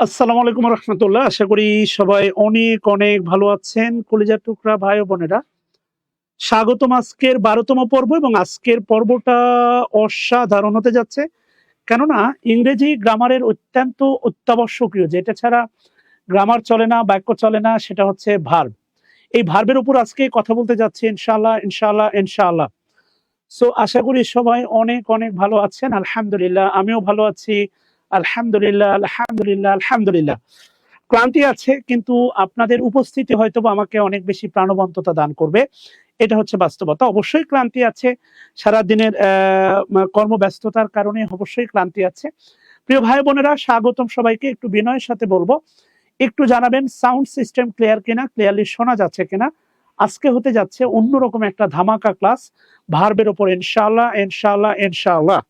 আসসালামু আলাইকুম রহমতুল্লাহ। আশা করি সবাই অনেক অনেক ভালো আছেন। কলিজার টুকরা ভাই ও বোনেরা, স্বাগতম আজকের 12তম পর্ব। এবং আজকের পর্বটা অসাধারণ হতে যাচ্ছে, কেননা ইংরেজি গ্রামারের অত্যন্ত অত্যাবশ্যকীয়, যেটা ছাড়া গ্রামার চলে না, বাক্য চলে না, সেটা হচ্ছে ভার্ব। এই ভার্বের উপর আজকে কথা বলতে যাচ্ছি ইনশাআল্লাহ ইনশাআল্লাহ ইনশাআল্লাহ। সো আশা করি সবাই অনেক অনেক ভালো আছেন। আলহামদুলিল্লাহ, আমিও ভালো আছি। আলহামদুলিল্লাহ আলহামদুলিল্লাহ আলহামদুলিল্লাহ। ক্লান্তি আছে, কিন্তু আপনাদের উপস্থিতি হয়তো আমাকে অনেক বেশি প্রাণবন্ততা দান করবে। এটা হচ্ছে বাস্তবতা। অবশ্যই ক্লান্তি আছে, সারাদিনের কর্মব্যস্ততার কারণে অবশ্যই ক্লান্তি আছে। প্রিয় ভাই বোনেরা, স্বাগতম সবাইকে। একটু বিনয়ের সাথে বলবো, একটু জানাবেন সাউন্ড সিস্টেম ক্লিয়ার কিনা, ক্লিয়ারলি শোনা যাচ্ছে কিনা। আজকে হতে যাচ্ছে অন্যরকম একটা ধামাকা ক্লাস ভার্বের উপর, ইনশাআল্লাহ ইনশাআল্লাহ ইনশাআল্লাহ।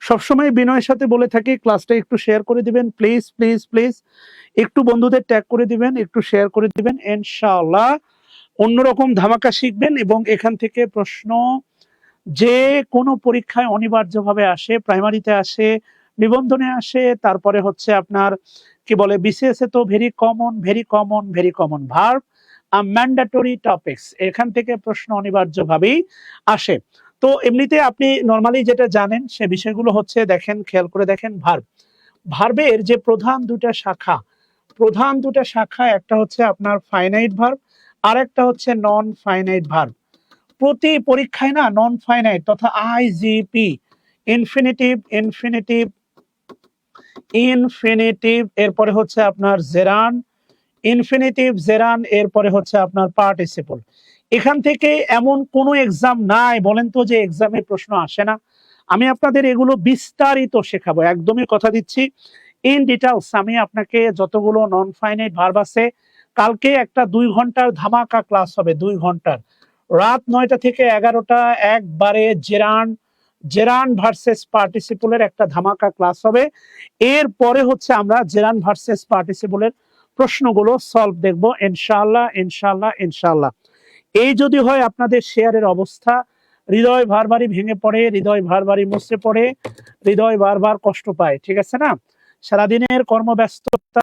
সবসময় বিনয়ের সাথে বলে থাকি, ক্লাসটা একটু শেয়ার করে দিবেন প্লিজ প্লিজ প্লিজ। একটু বন্ধুদের ট্যাগ করে দিবেন, একটু শেয়ার করে দিবেন, ইনশাআল্লাহ অন্যরকম ধামাকা শিখবেন। এবং এখান থেকে প্রশ্ন যে কোনো পরীক্ষায় অনিবার্যভাবে আসে, প্রাইমারিতে আসে, নিবন্ধনে আসে, তারপরে হচ্ছে আপনার কি বলে বিসিএস এ তো very common very common very common verb mandatory topics, এখান থেকে প্রশ্ন অনিবার্যভাবেই আসে। তো এমনিতে আপনি নর্মালি যেটা জানেন সে বিষয়গুলো হচ্ছে, দেখেন খেয়াল করে দেখেন, ভার্বের যে প্রধান দুটা শাখা, একটা হচ্ছে আপনার ফাইনাইট ভার্ব, আর একটা হচ্ছে নন ফাইনাইট ভার্ব। প্রতি পরীক্ষায় না নন ফাইনাইট তথা আইজিপি, ইনফিনিটিভ ইনফিনিটিভ ইনফিনিটিভ, এরপরে হচ্ছে আপনার জেরান, ইনফিনিটিভ জেরান, এরপরে হচ্ছে আপনার পার্টিসিপল। এখান থেকে এমন কোনো এক্সাম নাই, বলেন তো, যে এক্সামে প্রশ্ন আসে না। আমি আপনাদের এগুলো বিস্তারিত শেখাবো, একদমই কথা দিচ্ছি। ইন ডিটেলস আমি আপনাকে যতগুলো নন ফাইনাইট ভার্ব আছে, কালকে একটা 2 ঘন্টার ধামাকা ক্লাস হবে, 2 ঘন্টার, রাত 9টা থেকে 11টা, একবারে জেরান ভার্সেস পার্টিসিপলের একটা ধামাকা ক্লাস হবে। এরপরে হচ্ছে আমরা জেরান ভার্সেস পার্টিসিপলের প্রশ্নগুলো সলভ দেখব, ইনশাআল্লাহ ইনশাআল্লাহ ইনশাআল্লাহ। এই যদি হয় আপনাদের শেয়ারের অবস্থা, হৃদয় বারবারই ভেঙে পড়ে, হৃদয় বারবারই মুছড়ে পড়ে, হৃদয় বারবার কষ্ট পায়, ঠিক আছে না? সারাদিনের কর্মব্যস্ততা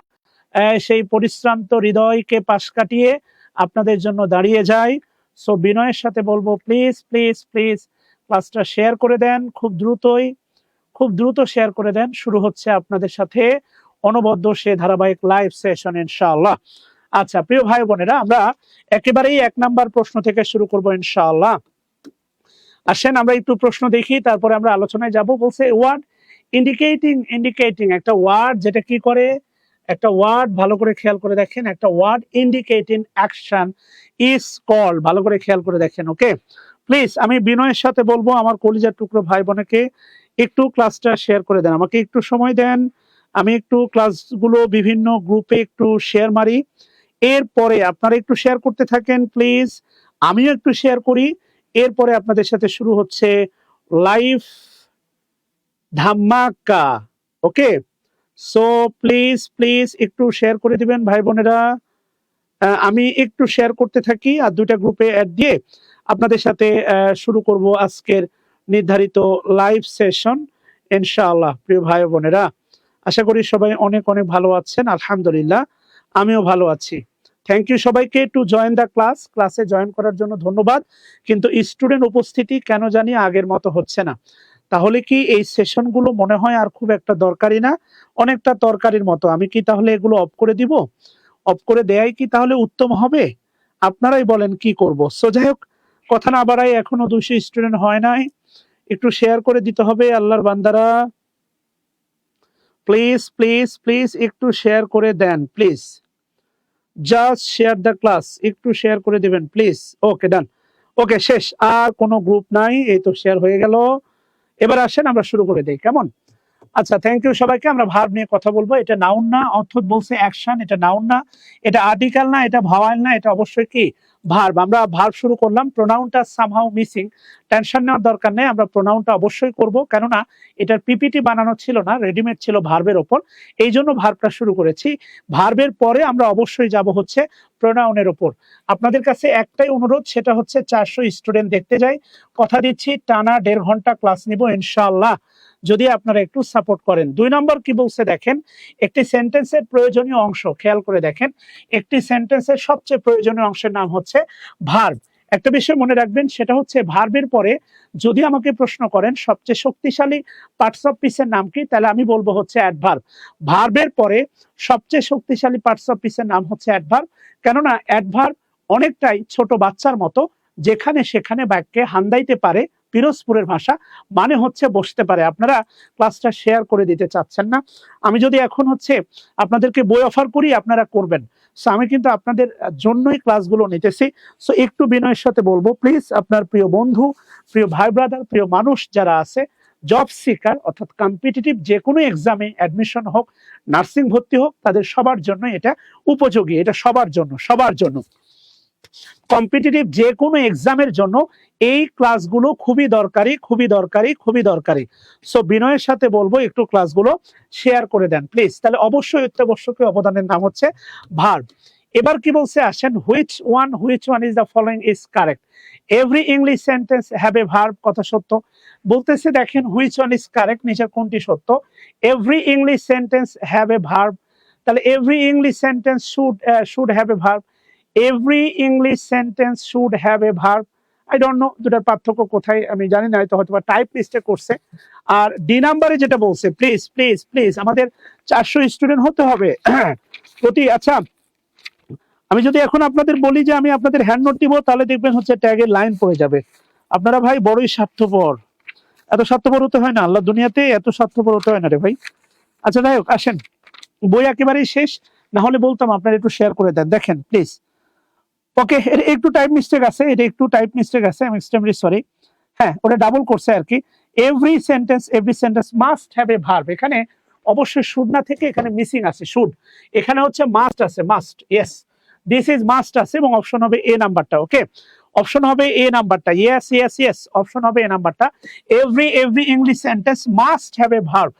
সেই পরিশ্রান্ত হৃদয়কে পাশ কাটিয়ে আপনাদের জন্য দাঁড়িয়ে যায়। সো বিনয়ের সাথে বলবো, প্লিজ প্লিজ প্লিজ ক্লাসটা শেয়ার করে দেন, খুব দ্রুত শেয়ার করে দেন। শুরু হচ্ছে আপনাদের সাথে অনবদ্য সে ধারাবাহিক লাইভ সেশন, ইনশাআল্লাহ। আচ্ছা প্রিয় ভাই বোনেরা, আমরা একেবারেই 1 নাম্বার প্রশ্ন থেকে শুরু করব, ইনশাআল্লাহ। আসেন আমরা একটু প্রশ্ন দেখি, তারপরে আমরা আলোচনায় যাব। বলছে ওয়ার্ড ইন্ডিকেটিং, একটা ওয়ার্ড যেটা কি করে, একটা ওয়ার্ড ভালো করে খেয়াল করে দেখেন, একটা word indicating action is called, ভালো করে খেয়াল করে দেখেন। ওকে, প্লিজ আমি বিনয়ের সাথে বলবো, আমার কলিজার টুকরো ভাই বোনকে একটু ক্লাসটা শেয়ার করে দেন, আমাকে একটু সময় দেন, আমি একটু ক্লাসগুলো বিভিন্ন গ্রুপে একটু শেয়ার মারি। এরপরে আপনারা একটু শেয়ার করতে থাকেন প্লিজ, আমিও একটু শেয়ার করি। এরপরে আপনাদের সাথে শুরু হচ্ছে লাইভ ধামাকা। ওকে, সো প্লিজ প্লিজ একটু শেয়ার করে দিবেন ভাই বোনেরা। আমি একটু শেয়ার করতে থাকি, আর 2টা গ্রুপে অ্যাড দিয়ে আপনাদের সাথে শুরু করব আজকের নির্ধারিত লাইভ সেশন, ইনশাআল্লাহ। প্রিয় ভাই বোনেরা, আশা করি সবাই অনেক অনেক ভালো আছেন। আলহামদুলিল্লাহ, আমিও ভালো আছি। থ্যাংক ইউ সবাইকে টু জয়েন দ্য ক্লাস। ক্লাসে জয়েন করার জন্য ধন্যবাদ, কিন্তু স্টুডেন্ট উপস্থিতি কেন জানি আগের মতো হচ্ছে না। তাহলে কি এই সেশনগুলো মনে হয় আর খুব একটা দরকারি না? অনেকটা তরকারির মতো। আমি কি তাহলে এগুলো অফ করে দিব? অফ করে দেয়াই কি তাহলে উত্তম হবে? আপনারাই বলেন কি করব। সো যাই হোক, কথা না বাড়াই, এখনো 200 স্টুডেন্ট হয় নাই, একটু শেয়ার করে দিতে হবে আল্লাহর বান্দারা। প্লিজ প্লিজ প্লিজ একটু শেয়ার করে দেন please, just share the class, একটু শেয়ার করে দিবেন প্লিজ। ওকে, ডান। ওকে, শেষ, আর কোনো গ্রুপ নাই, এই তো শেয়ার হয়ে গেল। এবার আসেন আমরা শুরু করে দেই, কেমন? আচ্ছা, থ্যাংক ইউ সবাইকে। আমরা ভার্ব নিয়ে কথা বলবো। এটা নাউন না, অর্থ বলছে অ্যাকশন, এটা নাউন না, এটা আর্টিকেল না, এটা ভাওয়াল না, এটা অবশ্যই কি ভার্ব। আমরা ভার্ব শুরু করলাম। প্রোনাউনটা সামহাউ মিসিং, টেনশন নেওয়ার দরকার নেই, আমরা প্রোনাউনটা অবশ্যই করব, কেননা এটার পিপিটি বানানো ছিল না, রেডিমেড ছিল ভার্বের ওপর, এই জন্য ভার্বটা শুরু করেছি। ভার্বের পরে আমরা অবশ্যই যাব হচ্ছে প্রোনাউনের ওপর। আপনাদের কাছে একটাই অনুরোধ, সেটা হচ্ছে 400 স্টুডেন্ট দেখতে যাই, কথা দিচ্ছি টানা 1.5 ঘন্টা ক্লাস নিব ইনশাআল্লাহ, যদি আপনারা একটু সাপোর্ট করেন। 2 নম্বর কি বলছে দেখেন, একটি সেন্টেন্সের প্রয়োজনীয় অংশ, খেয়াল করে দেখেন, একটি সেন্টেন্সের সবচেয়ে প্রয়োজনীয় অংশের নাম হচ্ছে ভার্ব। একটা বিষয় মনে রাখবেন, সেটা হচ্ছে ভার্বের পরে যদি আমাকে প্রশ্ন করেন সবচেয়ে শক্তিশালী পার্টস অফ পিসের নাম কি, তাহলে আমি বলবো হচ্ছে অ্যাডভার্ব। ভার্বের পরে সবচেয়ে শক্তিশালী পার্টস অফ পিসের নাম হচ্ছে অ্যাডভার্ব, কেননা অ্যাডভার্ব অনেকটাই ছোট বাচ্চার মতো, যেখানে সেখানে বাক্যে হান্দাইতে পারে, পিরোজপুরের ভাষা, মানে হচ্ছে বসতে পারে। আপনারা ক্লাসটা শেয়ার করে দিতে চাচ্ছেন না, আমি যদি এখন হচ্ছে আপনাদেরকে বই অফার করি আপনারা করবেন, সো আমি কিন্তু আপনাদের জন্যই ক্লাসগুলো নিতেছি। সো একটু বিনয়ের সাথে বলবো, প্লিজ আপনার প্রিয় বন্ধু, প্রিয় ভাই ব্রাদার, প্রিয় মানুষ যারা আছে, জব সিকার অর্থাৎ কম্পিটিটিভ যে কোনো এক্সামে অ্যাডমিশন হোক, নার্সিং ভর্তি হোক, তাদের সবার জন্য এটা উপযোগী, এটা সবার জন্য, সবার জন্য কম্পিটিটিভ যে কোনো এক্সামের জন্য এই ক্লাসগুলো খুবই দরকারি, খুবই দরকারি, খুবই দরকারি। সো বিনয়ের সাথে বলবো একটু ক্লাসগুলো শেয়ার করে দেন প্লিজ, তাহলে অবশ্যই অত্যাবশ্যকীয় অবদানের নাম হচ্ছে ভার্ব। এবার কি বলছে আসেন, which one is the following is correct, every English sentence have a verb, কথা সত্য। বলতেছে দেখেন হুইচ ওয়ান ইজ কারেক্ট, নিচের কোনটি সত্য, every English sentence have a verb, তাহলে every English sentence should have a verb, every English sentence should have a verb. I don't know দুটার পার্থক্য কোথায় আমি জানি না, হয়তো টাইপ মিস্টেক করছে। আর ডি নাম্বারে যেটা বলছে, প্লিজ প্লিজ প্লিজ আমাদের 400 স্টুডেন্ট হতে হবে প্রতি। আচ্ছা, আমি যদি এখন আপনাদের বলি যে আমি আপনাদের হ্যান্ড নোট দিব, তাহলে দেখবেন হচ্ছে ট্যাগের লাইন পড়ে যাবে। আপনারা ভাই বড়ই স্বার্থপর, এত স্বার্থপর হতে হয় না, আল্লাহ দুনিয়াতে এত স্বার্থপর হতে হয় না রে ভাই। আচ্ছা যাই হোক, আসেন, বই একেবারেই শেষ, না হলে বলতাম আপনারা একটু শেয়ার করে দেন, দেখেন প্লিজ। ওকে, এটা একটু টাইপ মিস্টেক আছে, এটা একটু টাইপ মিস্টেক আছে, আমি এক্সট্রিমলি সরি। হ্যাঁ, ওটা ডাবল করছে আর কি। Every sentence must have a verb, এখানে অবশ্যই শুড না থেকে এখানে মিসিং আছে শুড, এখানে হচ্ছে মাস্ট আছে, must, yes this is must আছে, এবং অপশন হবে এ নাম্বারটা। ওকে, অপশন হবে এ নাম্বারটা, ইয়েস ইয়েস ইয়েস, অপশন হবে এ নাম্বারটা। Every English sentence must have a verb,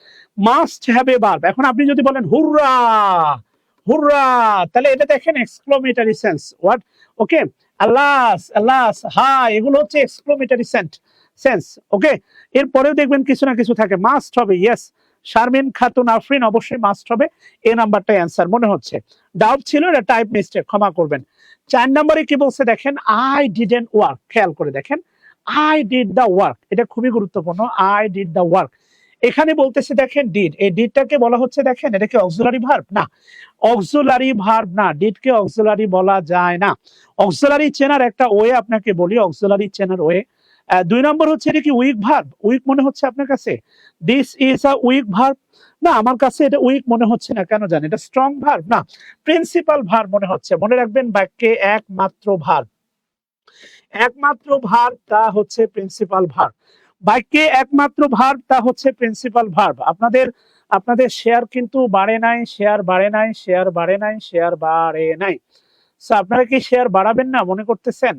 must have a verb. এখন আপনি যদি বলেন হুররা হুররা, তাহলে এটা দেখেন এক্সক্লেমেটরি সেন্স, হোয়াট, ওকে, আল্লাহস আল্লাহস, হ্যাঁ, এগুলো হচ্ছে এক্সক্লেমেটরি সেন্স। ওকে, এরপরেও দেখবেন কিছু না কিছু থাকে, মাস্ট হবে, ইয়েস, শারমিন খাতুন আফরিন, অবশ্যই মাস্ট হবে, এ নাম্বারটাই অ্যান্সার মনে হচ্ছে। ডাউট ছিল, এটা টাইপ মিস্টেক, ক্ষমা করবেন। 4 নম্বরে কি বলছে দেখেন, আই ডিডন্ট ওয়ার্ক, খেয়াল করে দেখেন, আই ডিড দ্য ওয়ার্ক, এটা খুবই গুরুত্বপূর্ণ, আই ডিড দ্য ওয়ার্ক। এখানে বলতেছে দেখেন ডিড, এই ডিডটাকে বলা হচ্ছে দেখেন, এটা কি অক্সিলারি ভার্ব? না, অক্সিলারি ভার্ব না, ডিডকে অক্সিলারি বলা যায় না। অক্সিলারি চেনার একটা ওয়ে আপনাকে বলি, অক্সিলারি চেনার ওয়ে। 2 নম্বর হচ্ছে এটা কি উইক ভার্ব? উইক মনে হচ্ছে আপনার কাছে, this is a week verb, না আমার কাছে এটা উইক মনে হচ্ছে না, কেন জানেন, এটা স্ট্রং ভার্ব, না প্রিন্সিপাল ভার্ব মনে হচ্ছে। মনে রাখবেন বাক্যে একমাত্র ভার্ব, একমাত্র ভার্ব তা হচ্ছে প্রিন্সিপাল ভার্ব, বাক্যে একমাত্র ভার্ব তা হচ্ছে প্রিন্সিপাল ভার্ব। আপনাদের আপনাদের শেয়ার কিন্তু বাড়ে নাই, শেয়ার বাড়ে নাই, শেয়ার বাড়ে নাই, শেয়ার বাড়ে নাই। সো আপনারা কি শেয়ার বাড়াবেন না মনে করতেছেন?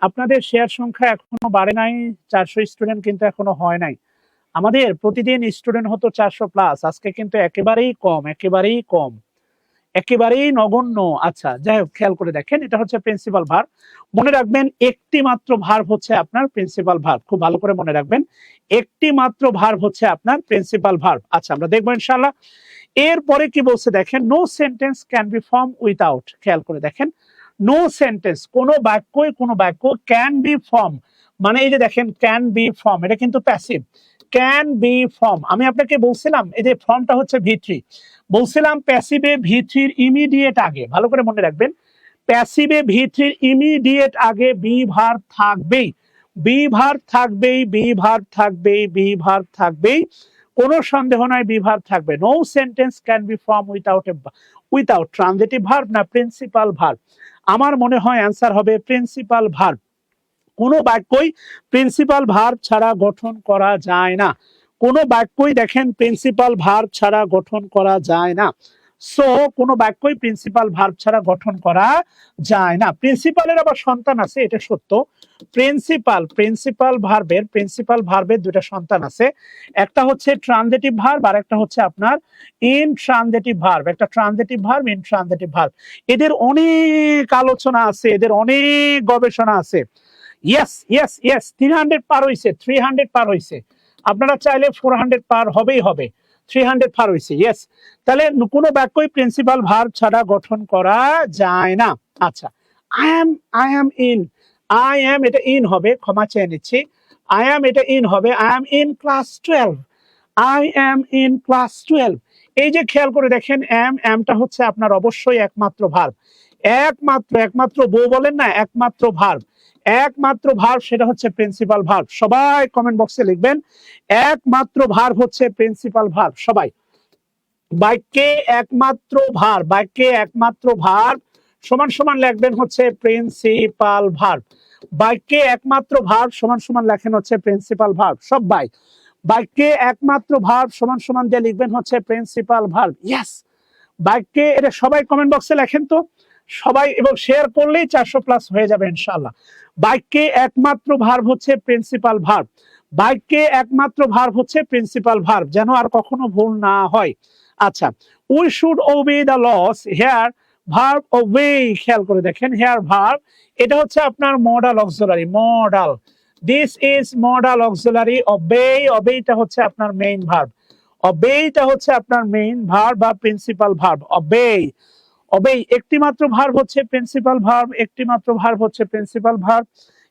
আপনাদের শেয়ার সংখ্যা এখনো বাড়ে নাই, 400 স্টুডেন্ট কিন্তু এখনো হয় নাই। আমাদের প্রতিদিন স্টুডেন্ট হতো 400 প্লাস, আজকে কিন্তু একেবারেই কম, একেবারেই কম, একেবারেই নগণ্য। আচ্ছা যাই হোক, খেয়াল করে দেখেন, এটা হচ্ছে প্রিন্সিপাল ভার্ব। মনে রাখবেন একটি মাত্র ভার্ব হচ্ছে আপনার প্রিন্সিপাল ভার্ব, খুব ভালো করে মনে রাখবেন, একটি মাত্র ভার্ব হচ্ছে আপনার প্রিন্সিপাল ভার্ব। আচ্ছা আমরা দেখবো ইনশাআল্লাহ। এরপরে কি বলছে দেখেন, no sentence can be form without, খেয়াল করে দেখেন, নো সেন্টেন্স, কোন বাক্য ক্যান বি ফর্ম, মানে এই যে দেখেন ক্যান বি ফর্ম, এটা কিন্তু প্যাসিভ, ক্যান বি ফর্ম। আমি আপনাকে বলছিলাম এই যে ফর্মটা হচ্ছে ভি3, বলছিলাম প্যাসিভে ভি3 ইমিডিয়েট আগে, ভালো করে মনে রাখবেন, প্যাসিভে ভি3 ইমিডিয়েট আগে বি ভার্ব থাকবেই, বি ভার্ব থাকবেই, বি ভার্ব থাকবেই, বি ভার্ব থাকবেই, কোনো সন্দেহ নাই, বি ভার্ব থাকবে। No sentence can be form without transitive verb, না প্রিন্সিপাল ভার্ব। আমার মনে হয় অ্যান্সার হবে প্রিন্সিপাল ভার্ব। কোনো বাক্যই প্রিন্সিপাল ভার্ব ছাড়া গঠন করা যায় না, কোনো বাক্যই দেখেন প্রিন্সিপাল ভার্ব ছাড়া গঠন করা যায় না। সো কোনো বাক্যই প্রিন্সিপাল ভার্ব ছাড়া গঠন করা যায় না। প্রিন্সিপালের আবার সন্তান আছে, এটা সত্য। প্রিন্সিপাল ভার্বের দুটো সন্তান আছে, একটা হচ্ছে ট্রানজিটিভ ভার্ব আর একটা হচ্ছে আপনার ইনট্রানজিটিভ ভার্ব। একটা ট্রানজিটিভ ভার্ব, ইনট্রানজিটিভ ভার্ব, এদের অনেক আলোচনা আছে, এদের অনেক গবেষণা আছে। ইয়েস ইয়েস ইয়েস 300 পার হইছে, 300 পার হইছে। আপনারা চাইলে 400 পার হবেই হবে, 300 পার হইছে। ইয়েস, তাহলে কোনো বাক্যই প্রিন্সিপাল ভার্ব ছাড়া গঠন করা যায় না। আচ্ছা, I am in, I am এটা ইন হবে, ক্ষমা চেয়ে নিচ্ছি। আই অ্যাম এটা ইন হবে, I am in class 12, I am in class 12। এই যে খেয়াল করে দেখেন, অ্যামটা হচ্ছে আপনার অবশ্যই একমাত্র ভার্ব, একমাত্র বউ বলেন না, একমাত্র ভার্ব সেটা হচ্ছে প্রিন্সিপাল ভার্ব। সবাই কমেন্ট বক্সে লিখবেন একমাত্র ভার্ব হচ্ছে প্রিন্সিপাল ভার্ব। সবাই বাক্যে একমাত্র ভার্ব সমান সমান লিখবেন হচ্ছে প্রিন্সিপাল ভার্ব। বাক্যে একমাত্র ভার্ব সমান সমান লেখেন হচ্ছে প্রিন্সিপাল ভার্ব। সবাই বাক্যে একমাত্র ভার্ব সমান সমান দিয়ে লিখবেন হচ্ছে প্রিন্সিপাল ভার্ব। ইয়েস, বাক্যে, এটা সবাই কমেন্ট বক্সে লেখেন তো সবাই, এবং শেয়ার করলেই 400 প্লাস হয়ে যাবে ইনশাআল্লাহ। বাক্যে একমাত্র ভার্ব হচ্ছে প্রিন্সিপাল ভার্ব, বাক্যে একমাত্র ভার্ব হচ্ছে প্রিন্সিপাল ভার্ব, যেন আর কখনো ভুল না হয়। আচ্ছা, we should obey the laws, here verb obey, খেয়াল করে দেখেন হেয়ার ভার্ব, এটা হচ্ছে আপনার modal auxiliary, modal, this is modal auxiliary. ওবেটা হচ্ছে আপনার মেইন ভার্ব, ওবেটা হচ্ছে আপনার মেইন ভার্ব বা প্রিন্সিপাল ভার্ব। ওবে একটি মাত্র ভার্ব হচ্ছে প্রিন্সিপাল ভার্ব, একটি মাত্র ভার্ব হচ্ছে প্রিন্সিপাল ভার্ব।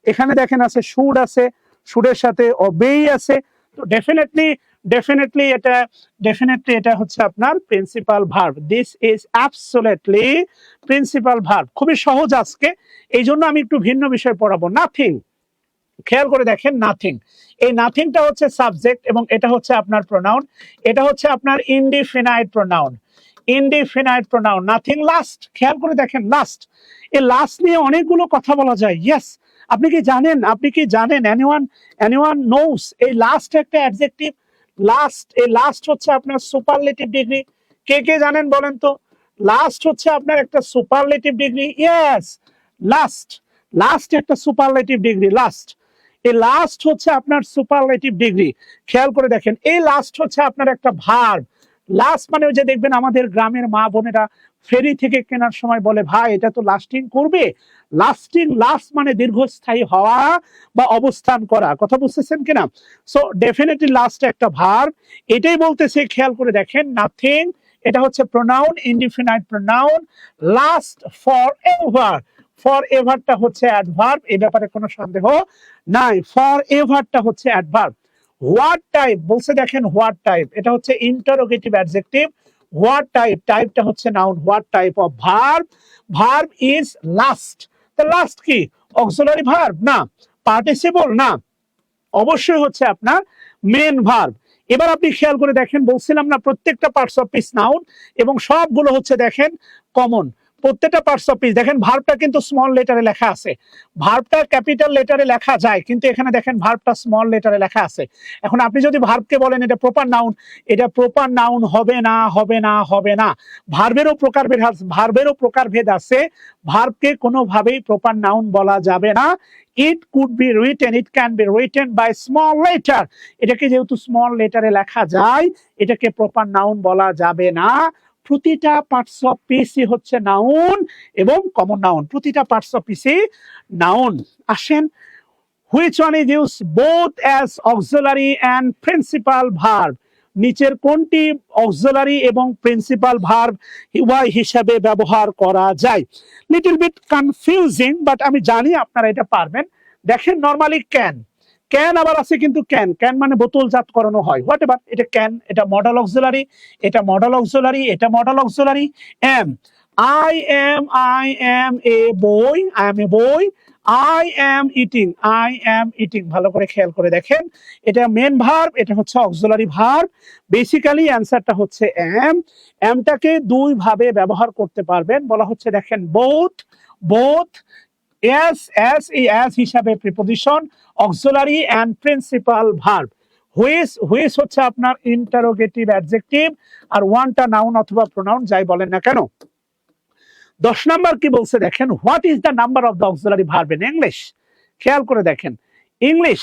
এখানে দেখেন আছে শুড, আছে শুডের সাথে ওবেই আছে, তো ডেফিনেটলি এটা হচ্ছে আপনার principal verb. This is absolutely principal verb. খুবই সহজ আজকে, এই জন্য আমি একটু ভিন্ন বিষয় পড়াবো। নাথিং, খেয়াল করে দেখেন নাথিং, এই নাথিংটা হচ্ছে সাবজেক্ট এবং এটা হচ্ছে আপনার প্রোনাউন, এটা হচ্ছে আপনার ইনডিফিনাইট প্রোনাউন, নাথিং। লাস্ট, খেয়াল করে দেখেন লাস্ট, এই লাস্ট নিয়ে অনেকগুলো কথা বলা যায়। ইয়েস, আপনি কি জানেন এনিওয়ান নোস এই লাস্ট একটা অ্যাডজেক্টিভ, এই লাস্ট হচ্ছে আপনার সুপারলেটিভ ডিগ্রি। কে জানেন বলেন তো? লাস্ট হচ্ছে আপনার একটা সুপারলেটিভ ডিগ্রি। ইয়েস, লাস্ট একটা সুপারলেটিভ ডিগ্রি। এই লাস্ট হচ্ছে আপনার সুপারলেটিভ ডিগ্রি। খেয়াল করে দেখেন, এই লাস্ট হচ্ছে আপনার একটা ভার্ব। লাস্ট মানে ওই যে দেখবেন আমাদের গ্রামের মা বোনেরা ফেরি থেকে কেনার সময় বলে, ভাই এটা তো লাস্টিং করবে। লাস্ট মানে দীর্ঘস্থায়ী হওয়া বা অবস্থান করা, কথা বুঝতেছেন কিনা? সো ডেফিনেটলি লাস্ট একটা ভার্ব, এটাই বলতেছে। খেয়াল করে দেখেন নাথিং, এটা হচ্ছে pronoun, indefinite pronoun. Last for এভারটা হচ্ছে অ্যাডভার্ব, এই ব্যাপারে কোনো সন্দেহ নাই, ফর এভারটা হচ্ছে অ্যাডভার্ব। হোয়াট টাইপ বলছে দেখেন, হোয়াট টাইপ এটা হচ্ছে ইন্টারোগেটিভ অ্যাডজেক্টিভ। হোয়াট টাইপটা হচ্ছে noun. What type of verb is last. তো লাস্ট কি অক্সিলারি ভার্ব? না। পার্টিসিপল? না। অবশ্যই হচ্ছে আপনার মেন ভার্ব। এবার আপনি খেয়াল করে দেখেন, বলছিলাম না প্রত্যেকটা পার্টস অফ স্পিচ নাউন এবং সবগুলো হচ্ছে দেখেন কমন। প্রত্যেকটা পার্টস অফ স্পিচ দেখেন, ভার্বটা কিন্তু স্মল লেটারে লেখা আছে, ভার্বটা ক্যাপিটাল লেটারে লেখা যায়, কিন্তু এখানে দেখেন ভার্বটা স্মল লেটারে লেখা আছে। এখন আপনি যদি ভার্বকে বলেন এটা প্রপার নাউন, এটা প্রপার নাউন হবে না। ভার্বেরও প্রকারভেদ আছে। ভার্বকে কোনোভাবেই প্রপার নাউন বলা যাবে না। It can be written by small letter, এটাকে যেহেতু স্মল লেটারে লেখা যায়, এটাকে প্রপার নাউন বলা যাবে না। প্রতিটা পার্টস অফ স্পিচই হচ্ছে নাউন এবং কমন নাউন, প্রতিটা পার্টস অফ স্পিচই নাউন। আসেন, which one is used both as auxiliary and principal verb, নিচের কোনটি অক্সিলারি এবং প্রিন্সিপাল ভার্ব উভয় হিসাবে ব্যবহার করা যায়? লিটল বিট কনফিউজিং, বাট আমি জানি আপনারা এটা পারবেন। দেখেন নরমালি ক্যান আবার আছে, কিন্তু ক্যান মানে বোতলজাত করানো হয়, হোয়াট এভার, এটা ক্যান, এটা মডাল অক্সিলারি, এটা modal auxiliary. Am, I am a বই, আই এম ইটিং। ভালো করে খেয়াল করে দেখেন, এটা মেন ভার্ব, এটা হচ্ছে অক্সিলারি ভার্ব। বেসিক্যালি অ্যান্সারটা হচ্ছে এমটাকে দুই ভাবে ব্যবহার করতে পারবেন, বলা হচ্ছে দেখেন বোথ অ্যাজ হিসাবে preposition, auxiliary and principal verb. Which হচ্ছে আপনার ইন্টারোগেটিভ অ্যাডজেক্টিভ, আর ওয়ানটা নাউন অথবা প্রোনাউন যাই বলেন না কেন। 10 নাম্বার কি বলছে দেখেন, what is the number of the auxiliary verb in English. খেয়াল করে দেখেন, ইংলিশ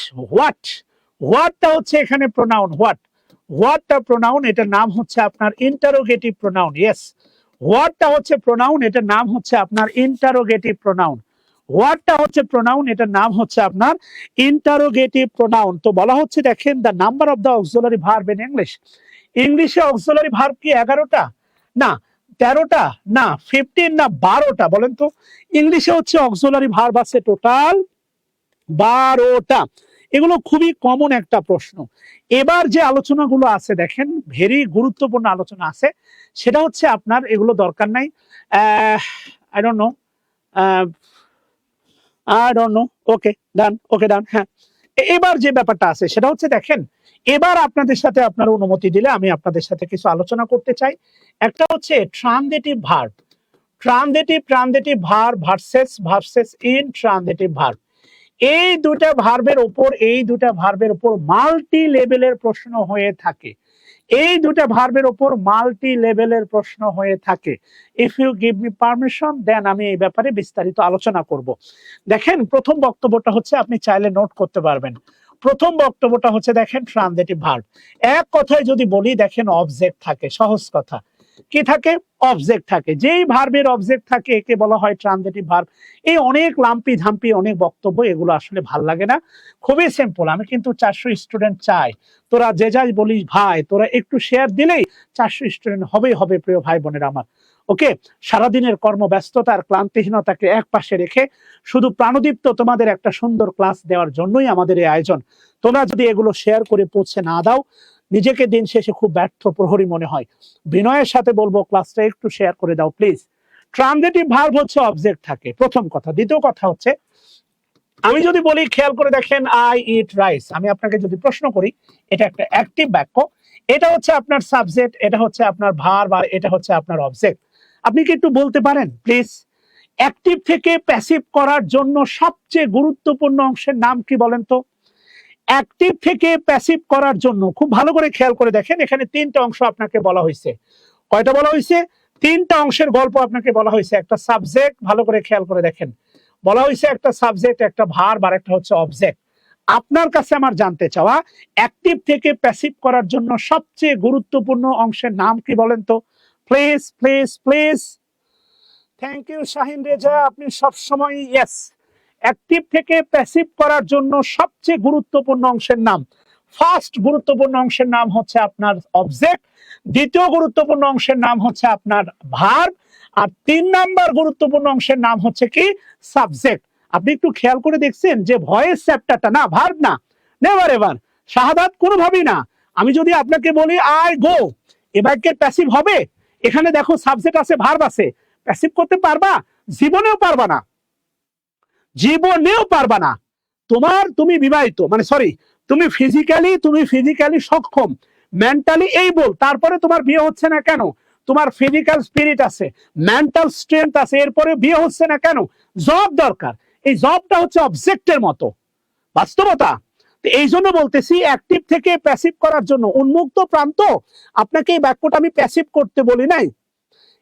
হোয়াটটা হচ্ছে এখানে প্রোনাউন, হোয়াটটা প্রোনাউন, এটার নাম হচ্ছে আপনার ইন্টারোগেটিভ প্রোনাউন। ইয়েস, হোয়াটটা হচ্ছে প্রোনাউন, এটার নাম হচ্ছে আপনার ইন্টারোগেটিভ প্রোনাউন। হোয়াটটা হচ্ছে প্রোনাউন, এটার নাম হচ্ছে আপনার ইন্টারোগেটিভ প্রোনাউন। তো বলা হচ্ছে দেখেন, the number of the auxiliary verb in English. ইংলিশে অক্সিলারি ভার্ব কি 11টা? না। 13টা? না। 15 না 12টা? বলেন তো। ইংলিশে হচ্ছে অক্সিলারি ভার্ব আছে টোটাল 12টা। এগুলো খুবই কমন একটা প্রশ্ন। এবার যে আলোচনাগুলো আছে দেখেন, ভেরি গুরুত্বপূর্ণ আলোচনা আছে, সেটা হচ্ছে আপনার এগুলো দরকার নাই। আই ডোন্ট নো, ওকে ডান। হ্যাঁ, এবার যে ব্যাপারটা আছে সেটা হচ্ছে দেখেন, এবার আপনাদের সাথে আপনার অনুমতি দিলে আমি আপনাদের সাথে কিছু আলোচনা করতে চাই। একটা হচ্ছে transitive verb, transitive verb versus intransitive verb. এই দুটা ভার্বের উপর মাল্টি লেভেলের প্রশ্ন হয়ে থাকে। If you give me permission then আমি এই ব্যাপারে বিস্তারিত আলোচনা করব। দেখেন, প্রথম বক্তব্যটা হচ্ছে, আপনি চাইলে নোট করতে পারবেন। প্রথম বক্তব্যটা হচ্ছে দেখেন, ট্রানজিটিভ ভার্ব। এক কথায় যদি বলি দেখেন, অবজেক্ট থাকে। সহজ কথা, কি থাকে? অবজেক্ট থাকে। যেই ভার্বের অবজেক্ট থাকে একে বলা হয় ট্রানজিটিভ ভার্ব। এই অনেক লাম্পি ঝাম্পি অনেক বক্তব্য, এগুলো আসলে ভাল লাগে না। খুবই সিম্পল। আমি কিন্তু 400 স্টুডেন্ট চাই। তোরা যে যাই বলিস ভাই, তোরা একটু শেয়ার দিলেই 400 স্টুডেন্ট হবে প্রিয় ভাই বোনেরা আমার। ওকে, সারাদিনের কর্মব্যস্ততার ক্লান্তিহীনতাকে এক পাশে রেখে শুধু প্রাণদীপ্ত তোমাদের একটা সুন্দর ক্লাস দেওয়ার জন্যই আমাদের এই আয়োজন। তোমরা যদি এগুলো শেয়ার করে পৌঁছে না দাও, নিজেকে দিন শেষে খুব ব্যর্থ প্রহরী মনে হয়। বিনয়ের সাথে বলবো, ক্লাসটা একটু শেয়ার করে দাও প্লিজ। ট্রানজিটিভ ভার্ব হচ্ছে অবজেক্ট থাকে, প্রথম কথা। দ্বিতীয় কথা হচ্ছে, আমি যদি বলি, খেয়াল করে দেখেন, আই ইট রাইস, আমি আপনাকে যদি প্রশ্ন করি, এটা একটা অ্যাক্টিভ বাক্য, এটা হচ্ছে আপনার সাবজেক্ট, এটা হচ্ছে আপনার ভার্ব, আর এটা হচ্ছে আপনার অবজেক্ট। আপনি কি একটু বলতে পারেন প্লিজ, অ্যাক্টিভ থেকে প্যাসিভ করার জন্য সবচেয়ে গুরুত্বপূর্ণ অংশের নাম কি বলেন তো? অ্যাক্টিভ থেকে প্যাসিভ করার জন্য খুব ভালো করে খেয়াল করে দেখেন, এখানে 3টা অংশ আপনাকে বলা হয়েছে। কয়টা বলা হয়েছে? 3টা অংশের গল্প আপনাকে বলা হয়েছে। একটা সাবজেক্ট, ভালো করে খেয়াল করে দেখেন, বলা হয়েছে একটা সাবজেক্ট, একটা ভার্ব, আর একটা হচ্ছে অবজেক্ট। আপনার কাছে আমার জানতে চাওয়া, অ্যাক্টিভ থেকে প্যাসিভ করার জন্য সবচেয়ে গুরুত্বপূর্ণ অংশের নাম কি বলেন তো? Please. Thank you Shahin Reza, আপনি সবসময় ইয়েস। অ্যাক্টিভ থেকে প্যাসিভ করার জন্য সবচেয়ে গুরুত্বপূর্ণ অংশের নাম, ফার্স্ট গুরুত্বপূর্ণ অংশের নাম হচ্ছে আপনার অবজেক্ট, দ্বিতীয় গুরুত্বপূর্ণ অংশের নাম হচ্ছে আপনার ভার্ব, আর 3 নাম্বার গুরুত্বপূর্ণ অংশের নাম হচ্ছে কি? সাবজেক্ট। আপনি একটু খেয়াল করে দেখছেন যে ভয়েস চ্যাপ্টারটা না, ভার্ব না, নেভার এভার, শাহাদাত কোনোভাবেই না। আমি যদি আপনাকে বলি আই গো, এ বাক্যের প্যাসিভ হবে? এখানে দেখো সাবজেক্ট আছে, ভার্ব আছে, প্যাসিভ করতে পারবা? জীবনেও পারবা না। তুমি বিবাহিত, মানে সরি, তুমি ফিজিক্যালি সক্ষম, মেন্টালি এইবল, তারপরে তোমার বিয়ে হচ্ছে না কেন? তোমার ফিজিক্যাল স্পিরিট আছে, মেন্টাল স্ট্রেংথ আছে, এরপরে বিয়ে হচ্ছে না কেন? জব দরকার। এই জবটা হচ্ছে অবজেক্টের মতো বাস্তবতা। এই জন্য বলতেছি, অ্যাক্টিভ থেকে প্যাসিভ করার জন্য উন্মুক্ত প্রান্ত। আপনাকে এই বাক্যটা আমি প্যাসিভ করতে বলি নাই,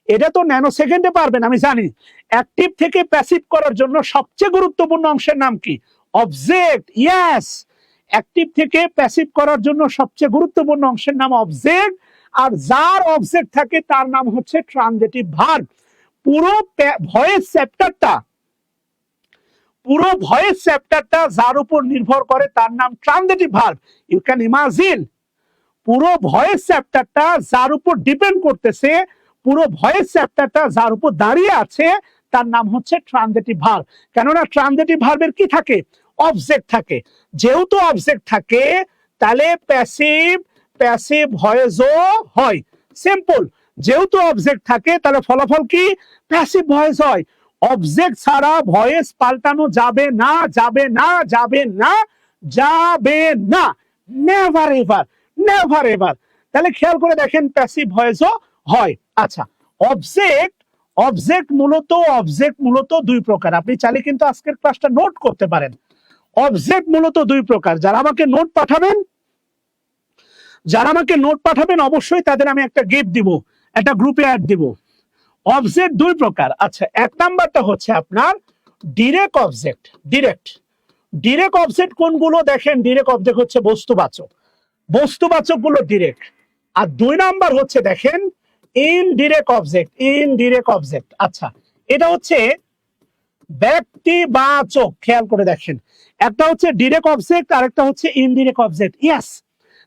এটা তো ন্যানো সেকেন্ডে পারবেন আমি জানি। অ্যাক্টিভ থেকে প্যাসিভ করার জন্য সবচেয়ে গুরুত্বপূর্ণ অংশের নাম কি? অবজেক্ট। ইয়েস, অ্যাক্টিভ থেকে প্যাসিভ করার জন্য সবচেয়ে গুরুত্বপূর্ণ অংশের নাম অবজেক্ট, আর যার অবজেক্ট থাকে তার নাম হচ্ছে ট্রানজিটিভ ভার্ব। পুরো ভয়েস চ্যাপ্টারটা যার উপর নির্ভর করে তার নাম transitive verb. You can imagine, পুরো ভয়েস চ্যাপ্টারটা যার উপর ডিপেন্ড করতেছে, পুরো ভয়েস চ্যাপ্টারটা যার উপর দাঁড়িয়ে আছে, তার নাম হচ্ছে ট্রানজিটিভ ভার্ব। কেননা ট্রানজিটিভ ভার্বের কি থাকে? অবজেক্ট থাকে। যেহেতু অবজেক্ট থাকে, তাহলে প্যাসিভ ভয়েসও হয়। সিম্পল। যেহেতু অবজেক্ট থাকে, তাহলে ফলাফল কি? প্যাসিভ ভয়েস হয়। অবজেক্ট ছাড়া ভয়েস পাল্টানো যাবে না, নেভার এভার। তাহলে খেয়াল করে দেখেন, প্যাসিভ ভয়েসও হয়। আচ্ছা, অবজেক্ট মূলত 2 প্রকার। আপনি চাইলে কিন্তু আজকের ক্লাসটা নোট করতে পারেন। অবজেক্ট মূলত 2 প্রকার। যারা আমাকে নোট পাঠাবেন, যারা আমাকে নোট পাঠাবেন অবশ্যই তাদের আমি একটা গিফট দিব, একটা গ্রুপে অ্যাড দিব। অবজেক্ট দুই প্রকার। আচ্ছা, এক নাম্বারটা হচ্ছে আপনার ডিরেক্ট অবজেক্ট। ডিরেক্ট অবজেক্ট কোনগুলো দেখেন? ডিরেক্ট অবজেক্ট হচ্ছে বস্তুবাচক গুলো ডিরেক্ট। আর দুই নাম্বার হচ্ছে দেখেন ইনডিরেক্ট অবজেক্ট। আচ্ছা, এটা হচ্ছে ব্যক্তিবাচক। খেয়াল করে দেখেন, একটা হচ্ছে ডিরেক্ট অবজেক্ট আর একটা হচ্ছে ইনডিরেক্ট অবজেক্ট। ইয়েস,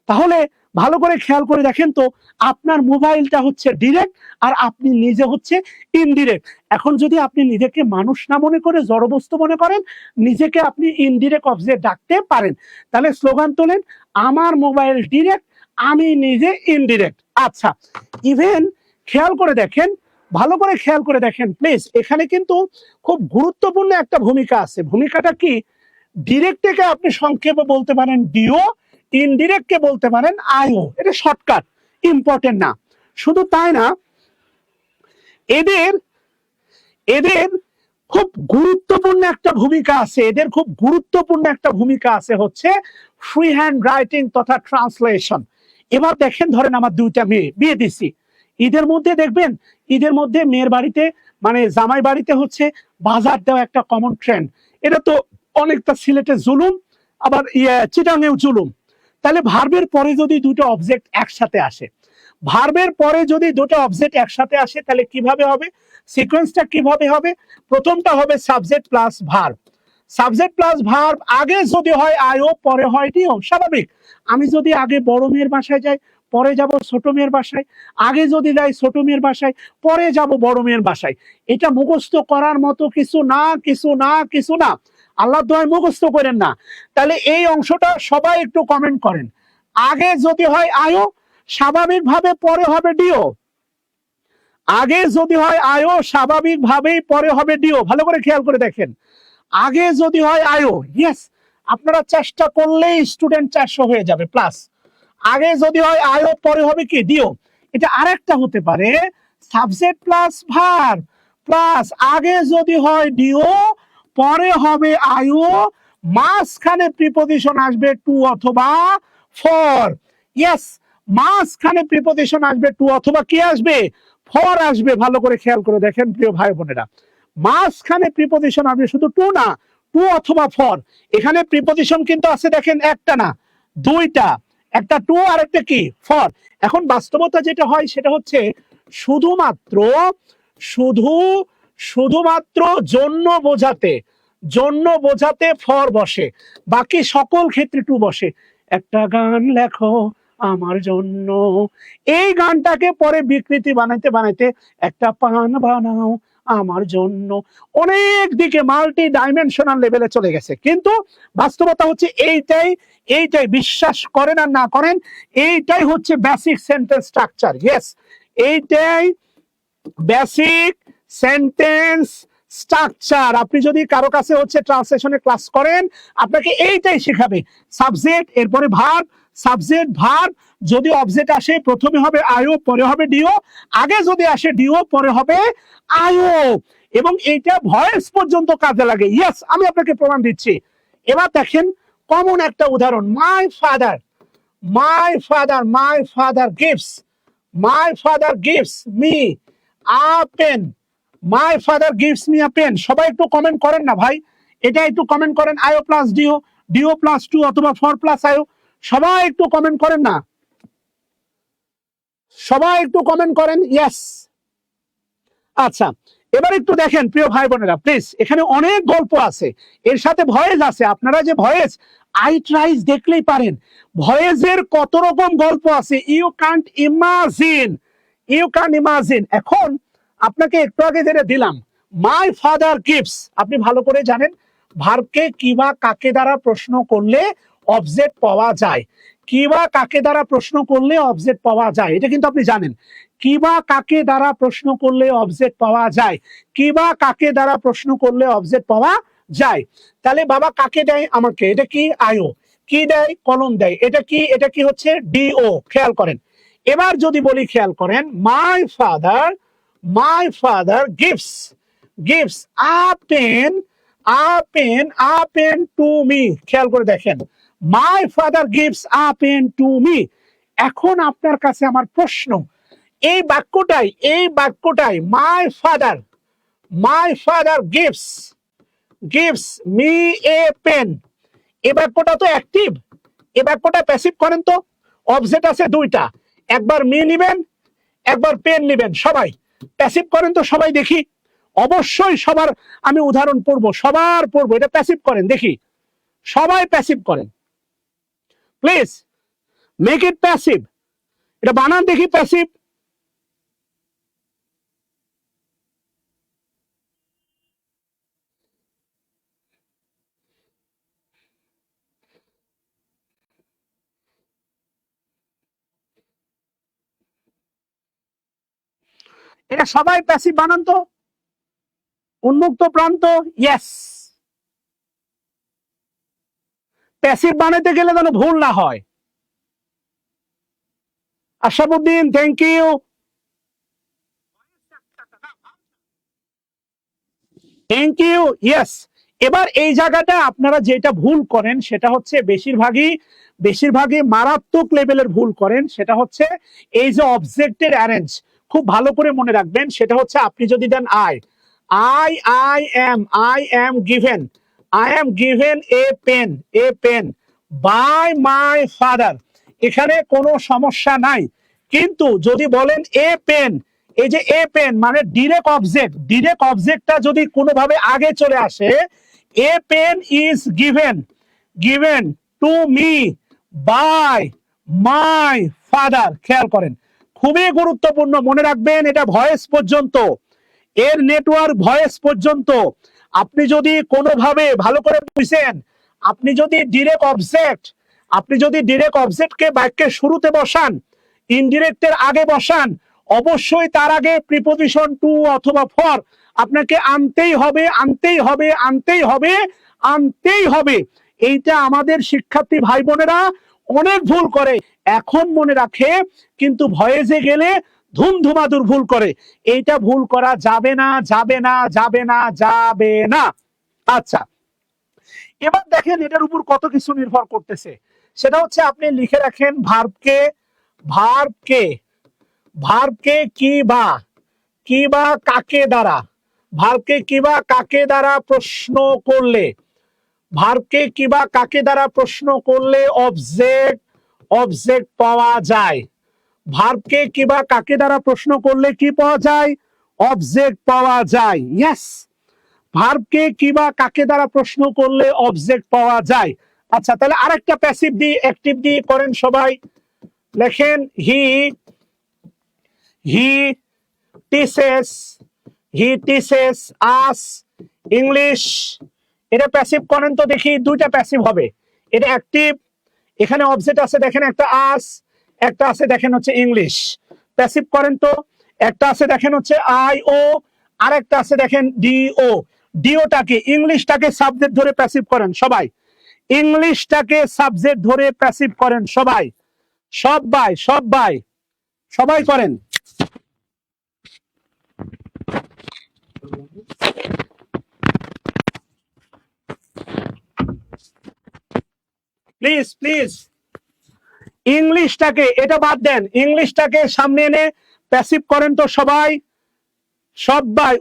তাহলে ভালো করে খেয়াল করে দেখেন তো, আপনার মোবাইলটা হচ্ছে ডিরেক্ট আর আপনি নিজে হচ্ছে ইনডিরেক্ট। এখন যদি আপনি নিজেকে মানুষ না মনে করে জড়বস্তু মনে করেন, নিজেকে আপনি ইনডিরেক্ট অবজেক্ট ডাকতে পারেন। তাহলে স্লোগান তোলেন, আমার মোবাইল ডিরেক্ট, আমি নিজে ইনডিরেক্ট। আচ্ছা, ইভেন খেয়াল করে দেখেন, ভালো করে খেয়াল করে দেখেন প্লিজ, এখানে কিন্তু খুব গুরুত্বপূর্ণ একটা ভূমিকা আছে। ভূমিকাটা কি? ডিরেক্টকে আপনি সংক্ষেপে বলতে পারেন ডিও, ইনডিরেক্ট কে বলতে পারেন আইও। এটা শর্টকাট, ইম্পর্টেন্ট না। শুধু তাই না, এদের এদের খুব গুরুত্বপূর্ণ একটা ভূমিকা আছে হচ্ছে ফ্রি হ্যান্ড রাইটিং তথা ট্রান্সলেশন। এবার দেখেন, ধরেন আমার দুইটা মেয়ে বিয়ে দিছি, ঈদের মধ্যে মেয়ের বাড়িতে মানে জামাই বাড়িতে হচ্ছে বাজার দেওয়া একটা কমন ট্রেন্ড। এটা তো অনেকটা সিলেটে জুলুম, আবার চিটাঙেও জুলুম। তাহলে ভার্বের পরে যদি দুটো অবজেক্ট একসাথে আসে, তাহলে কিভাবে হবে? সিকোয়েন্সটা কিভাবে হবে? প্রথমটা হবে সাবজেক্ট প্লাস ভার্ব। আগে যদি হয় আইও, পরে হয় ডিও। স্বাভাবিক। আমি যদি আগে বড় মেয়ের বাসায় যাই, পরে যাব ছোট মেয়ের বাসায়, আগে যদি যাই ছোট মেয়ের বাসায়, পরে যাব বড় মেয়ের বাসায়। এটা মুখস্থ করার মতো কিছু না। আল্লাহ দোয়ায় মুখস্থ করেন না। তাহলে এই অংশটা সবাই একটু কমেন্ট করেন। আগে যদি হয় আয়ো, স্বাভাবিকভাবে পরে হবে ডিও। আগে যদি হয় আয়ো, স্বাভাবিকভাবেই পরে হবে ডিও। ভালো করে খেয়াল করে দেখেন, আগে যদি হয় আয়ো, ইয়েস, আপনারা চেষ্টা করলেই স্টুডেন্ট 400 হয়ে যাবে প্লাস। আগে যদি হয় আয়ো, পরে হবে কি? ডিও। এটা আরেকটা হতে পারে সাবজেক্ট প্লাস ভার্ব প্লাস আগে যদি হয় ডিও, পরে হবে আয়ো, মাঝখানে প্রিপজিশন আসবে টু অথবা ফর। ইয়েস, মাঝখানে প্রিপজিশন আসবে টু অথবা কি আসবে? ফর আসবে। ভালো করে খেয়াল করে দেখেন প্রিয় ভাই বোনেরা, মাঝখানে প্রিপজিশন আসবে শুধু টু না, টু অথবা ফর। এখানে প্রিপজিশন কিন্তু আছে দেখেন, একটা না দুইটা, একটা টু আর একটা কি? ফর। এখন বাস্তবতা যেটা হয় সেটা হচ্ছে শুধুমাত্র জন্য বোঝাতে ফর বসে, বাকি সকল ক্ষেত্রে টু বসে। একটা গান লেখো আমার জন্য, এই গানটাকে পরে বিকৃতি বানাইতে একটা পান বানাও আমার জন্য, অনেক দিকে মাল্টি ডাইমেনশনাল লেভেলে চলে গেছে। কিন্তু বাস্তবতা হচ্ছে এইটাই বিশ্বাস করেন আর না করেন, এইটাই হচ্ছে বেসিক সেন্টেন্স স্ট্রাকচার। ইয়েস, এইটাই বেসিক সেন্টেন্স স্ট্রাকচার। আপনি যদি কারো কাছে হচ্ছে ট্রান্সলেশনে ক্লাস করেন, আপনাকে এইটাই শেখাবে। সাবজেক্ট, এরপরে ভার্ব, সাবজেক্ট ভার্ব, যদি অবজেক্ট আসে প্রথমে হবে আয়ো, পরে হবে ডিও। আগে যদি আসে ডিও, পরে হবে আয়ো। এবং এইটা ভয়েস পর্যন্ত কাজে লাগে। ইয়েস, আমি আপনাকে প্রমাণ দিচ্ছি। এবার দেখেন কমন একটা উদাহরণ, my father gives me a pen. My father gives me a pen. সবাই একটু কমেন্ট করেন না ভাই, এটা একটু কমেন্ট করেন। আয়ো প্লাস ডিও প্লাস টু অথবা ফর প্লাস আয়ো। সবাই একটু কমেন্ট করেন না, সবাই একটু কমেন্ট করেন। ইয়েস। আচ্ছা, এবার একটু দেখেন প্রিয় ভাই বোনেরা প্লিজ, এখানে অনেক গল্প আছে, এর সাথে ভয়েস আছে। আপনারা যে ভয়েস আইট্রাইজ দেখলেই পারেন, ভয়েসের কত রকম গল্প আছে, ইউ কান্ট ইমাজিন। এখন আপনাকে একটু আগে যেটা দিলাম, মাই ফাদার গিভস, আপনি ভালো করে জানেন ভার্বকে কি বা কাকে দ্বারা প্রশ্ন করলে অবজেক্ট পাওয়া যায়, কি বা কাকে দ্বারা প্রশ্ন করলে অবজেক্ট পাওয়া যায়, এটা কিন্তু আপনি জানেন। কি বা কাকে দ্বারা প্রশ্ন করলে অবজেক্ট পাওয়া যায়, কি বা কাকে দ্বারা প্রশ্ন করলে অবজেক্ট পাওয়া যায়। তাহলে বাবা কাকে দেয়? আমাকে। এটা কি? আয়ো। কি দেয়? কলম দেয়। এটা কি হচ্ছে? ডিও। খেয়াল করেন। এবার যদি বলি, খেয়াল করেন, my father gives a pen to me. খেয়াল করে দেখেন, my father gives a pen to me. এখন আপনার কাছে আমার প্রশ্ন, এই বাক্যটাই my father gives me a pen, এই বাক্যটা তো অ্যাক্টিভ, এই বাক্যটা প্যাসিভ করেন তো। অবজেক্ট আছে দুইটা, একবার মি নিবেন, একবার পেন নিবেন, সবাই প্যাসিভ করেন তো সবাই দেখি। অবশ্যই সবার আমি উদাহরণ পড়বো, সবার পড়বো, এটা প্যাসিভ করেন দেখি, সবাই প্যাসিভ করেন প্লিজ, মেক ইট প্যাসিভ, এটা বানান দেখি প্যাসিভ। এটা সবাই প্যাসিভ বানান তো, উন্মুক্ত প্রান্ত, ইয়েস। প্যাসিভ বানাতে গেলে যেন ভুল না হয়। Ashrafuddin, thank you. Thank you, yes. এবার এই জায়গাটা আপনারা যেটা ভুল করেন সেটা হচ্ছে বেশিরভাগই মারাত্মক লেভেলের ভুল করেন, সেটা হচ্ছে এই যে অবজেক্টের অ্যারেঞ্জ, খুব ভালো করে মনে রাখবেন। সেটা হচ্ছে আপনি যদি দেন I am given a pen by my father, এখানে কোনো সমস্যা নাই। কিন্তু যদি বলেন এ পেন, এই যে এ পেন মানে ডিরেক্ট অবজেক্টটা যদি কোনোভাবে আগে চলে আসে, a pen is given to me by my father, খেয়াল করেন, খুবই গুরুত্বপূর্ণ, মনে রাখবেন এটা ভয়েস পর্যন্ত, এর নেটওয়ার্ক ভয়েস পর্যন্ত। আপনি যদি কোনোভাবে ভালো করে বুঝেন, আপনি যদি ডিরেক্ট অবজেক্টকে বাক্যের শুরুতে বসান, ইনডিরেক্টের আগে বসান, অবশ্যই তার আগে প্রিপোজিশন টু অথবা ফর আপনাকে আনতেই হবে। এইটা আমাদের শিক্ষার্থী ভাই বোনেরা অনেক ভুল করে, এখন মনে রাখে, কিন্তু ভয়েসে গেলে ধুমধুমাদুর ভুল করে। এইটা ভুল করা যাবে না। আচ্ছা, এবার দেখেন এটার উপর কত কিছু নির্ভর করতেছে। সেটা হচ্ছে আপনি লিখে রাখেন ভার্বকে কি বা কাকে দ্বারা প্রশ্ন করলে, অবজেক্ট পাওয়া যায়। ভার্বকে কি বা কাকে দ্বারা প্রশ্ন করলে কি পাওয়া যায়? অবজেক্ট পাওয়া যায়। ইয়েস, ভার্বকে কি বা কাকে দ্বারা প্রশ্ন করলে অবজেক্ট পাওয়া যায়। আচ্ছা, তাহলে আরেকটা প্যাসিভ দিয়ে অ্যাক্টিভ দিয়ে করেন সবাই। লেখেন হি টিচেস আস ইংলিশ, এটা প্যাসিভ করেন তো দেখি, দুইটা প্যাসিভ হবে, এটা অ্যাক্টিভ, এখানে অবজেক্ট আছে দেখেন, একটা আস, একটা আছে দেখেন হচ্ছে ইংলিশ। প্যাসিভ করেন তো, একটা আছে দেখেন হচ্ছে আই ও, আর একটা আছে দেখেন ডিওটাকে, ইংলিশটাকে সাবজেক্ট ধরে প্যাসিভ করেন সবাই, ইংলিশটাকে সাবজেক্ট ধরে প্যাসিভ করেন সবাই করেন। প্লিজ ইংলিশটাকে, এটা বাদ দেন, ইংলিশটাকে সামনে এনে প্যাসিভ করেন তো সবাই।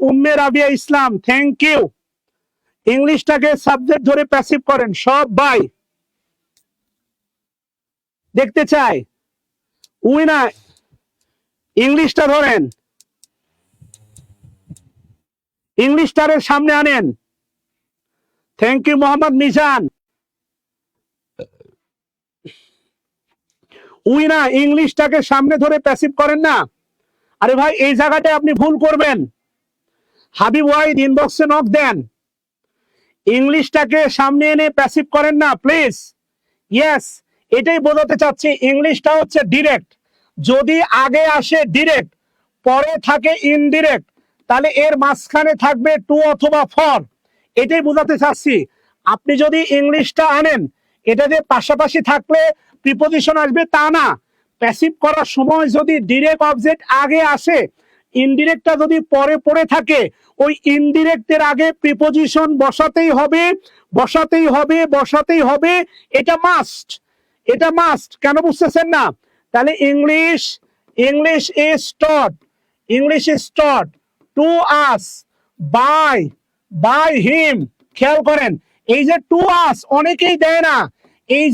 উম্মে রাবিয়া ইসলাম, থ্যাংক ইউ। ইংলিশটাকে সাবজেক্ট ধরে প্যাসিভ করেন সবাই, দেখতে চাই। উইনা, ইংলিশটা ধরেন, ইংলিশটারের সামনে আনেন। Thank you Mohammad Mizan. উইনা, ইংলিশটাকে সামনে ধরে প্যাসিভ করেন না। আরে ভাই, এই জায়গাটায় আপনি ভুল করবেন। হাবিব ওয়াহিদ, ইনবক্সে নক দেন, ইংলিশটাকে সামনে এনে প্যাসিভ করেন না প্লিজ। ইয়েস, এটাই বোঝাতে চাচ্ছি, ইংলিশটা হচ্ছে ডিরেক্ট, যদি আগে আসে ডিরেক্ট, পরে থাকে ইনডিরেক্ট, তাহলে এর মাঝখানে থাকবে টু অথবা ফর, এটাই বোঝাতে চাচ্ছি। আপনি যদি ইংলিশটা আনেন, এটা যে পাশাপাশি থাকলে প্রিপোজিশন আসবে তা না। প্যাসিভ করার সময় যদি ডিরেক্ট অবজেক্ট আগে আসে, ইনডিরেক্টটা যদি পরে থাকে, ওই ইনডিরেক্টের আগে প্রিপোজিশন বসাতেই হবে। এটা মাস্ট, কেন বুঝতেছেন না? তাহলে English English is taught English is taught to us by him. খেয়াল করেন এই যে টু আস অনেকেই দেয় না, এই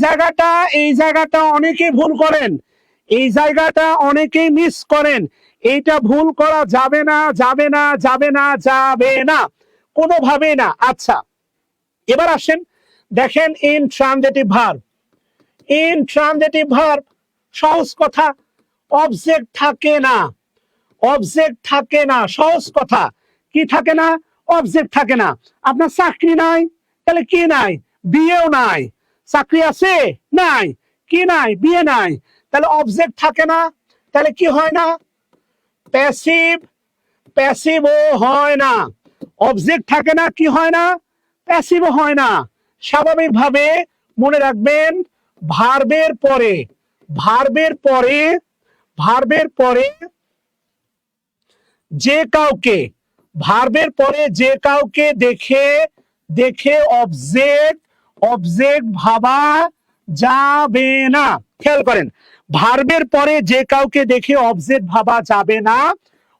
জায়গাটা অনেকেই ভুল করেন, এই জায়গাটা অনেকেই মিস করেন। এইটা ভুল করা যাবে না, যাবে না, যাবে না, যাবে না, কোনোভাবেই না। আচ্ছা এবার আসেন দেখেন ইনট্রানজিটিভ ভার্ব। ইনট্রানজিটিভ ভার্ব সহজ কথা, অবজেক্ট থাকে না, অবজেক্ট থাকে না, সহজ কথা। কি থাকে না? অবজেক্ট থাকে না। আপনার চাকরি নাই, তাহলে কি নাই? বিয়েও নাই। চাকরি আছে? নাই। কি নাই? বিয়ে নাই। তাহলে অবজেক্ট থাকে না, তাহলে কি হয় না? প্যাসিভ, প্যাসিভও হয় না। অবজেক্ট থাকে না, কি হয় না? প্যাসিভও হয় না। স্বাভাবিকভাবে মনে রাখবেন ভার্বের পরে, ভার্বের পরে, ভার্বের পরে যে কাউকে, ভার্বের পরে যে কাউকে দেখে দেখে অবজেক্ট, অবজেক্ট ভাবা যাবে না। খেয়াল করেন ভার্বের পরে যে কাউকে দেখে অবজেক্ট ভাবা যাবে না।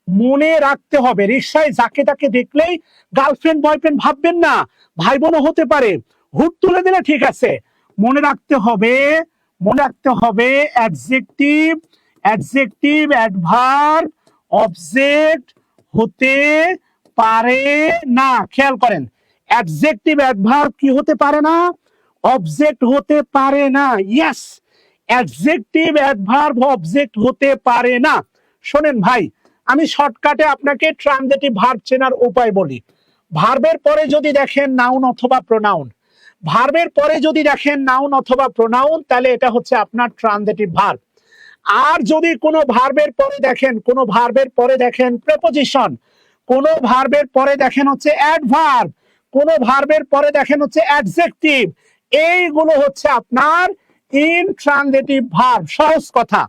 মনে রাখতে হবে রিক্সায় যাকে তাকে দেখলেই গার্লফ্রেন্ড বয়ফ্রেন্ড ভাববেন না, ভাই বোনও হতে পারে। হুট তুলে দিলে ঠিক আছে। মনে রাখতে হবে, মনে রাখতে হবে অ্যাডজেক্টিভ, অ্যাডজেক্টিভ অ্যাডভার্ব অবজেক্ট হতে পারে না। খেয়াল করেন অ্যাডজেক্টিভ অ্যাডভার্ব কি হতে পারে না? অবজেক্ট হতে পারে না। ইয়েস, অ্যাডজেক্টিভ অ্যাডভার্ব অবজেক্ট হতে পারে না। শোনেন ভাই আমি শর্টকাটে আপনাকে ট্রানজিটিভ ভার্ব চেনার উপায় বলি। ভার্বের পরে যদি দেখেন নাউন অথবা প্রোনাউন, ভার্বের পরে যদি দেখেন নাউন অথবা প্রোনাউন, তাহলে এটা হচ্ছে আপনার ট্রানজিটিভ ভার্ব। আর যদি কোনো ভার্বের পরে দেখেন, কোনো ভার্বের পরে দেখেন প্রেপোজিশন, কোনো ভার্বের পরে দেখেন হচ্ছে অ্যাডভার্ব, কোনো ভার্বের পরে দেখেন হচ্ছে অ্যাডজেক্টিভ, এইগুলো হচ্ছে আপনার ইনট্রানজিটিভ ভার্ব। সহজ কথা,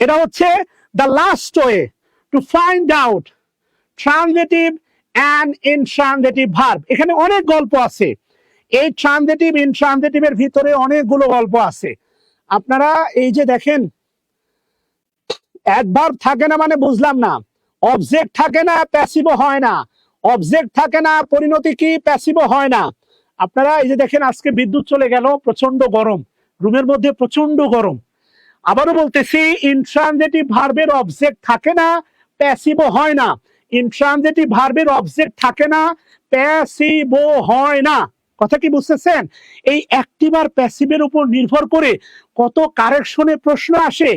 এটা হচ্ছে the last way to find out transitive and intransitive verb। এখানে অনেক গল্প আছে, এই ট্রানজিটিভ ইনট্রানজিটিভের ভিতরে অনেকগুলো গল্প আছে। আপনারা এই যে দেখেন অ্যাডভার্ব থাকে না মানে বুঝলাম না, অবজেক্ট থাকে না প্যাসিভও হয় না, অবজেক্ট থাকে না পরিণতি কি প্যাসিভও হয় না। আপনারা এই যে দেখেন আজকে বিদ্যুৎ চলে গেল, প্রচন্ড গরম, রুমের মধ্যে প্রচন্ড গরম। আবারও বলতেছি ইনট্রানজিটিভ ভার্বের অবজেক্ট থাকে না, প্যাসিভও হয় না। ইনট্রানজিটিভ ভার্বের অবজেক্ট থাকে না, প্যাসিভও হয় না। কথা কি বুঝতেছেন? এই অ্যাক্টিভ আর প্যাসিভের উপর নির্ভর করে কত কারেকশনে প্রশ্ন আসে,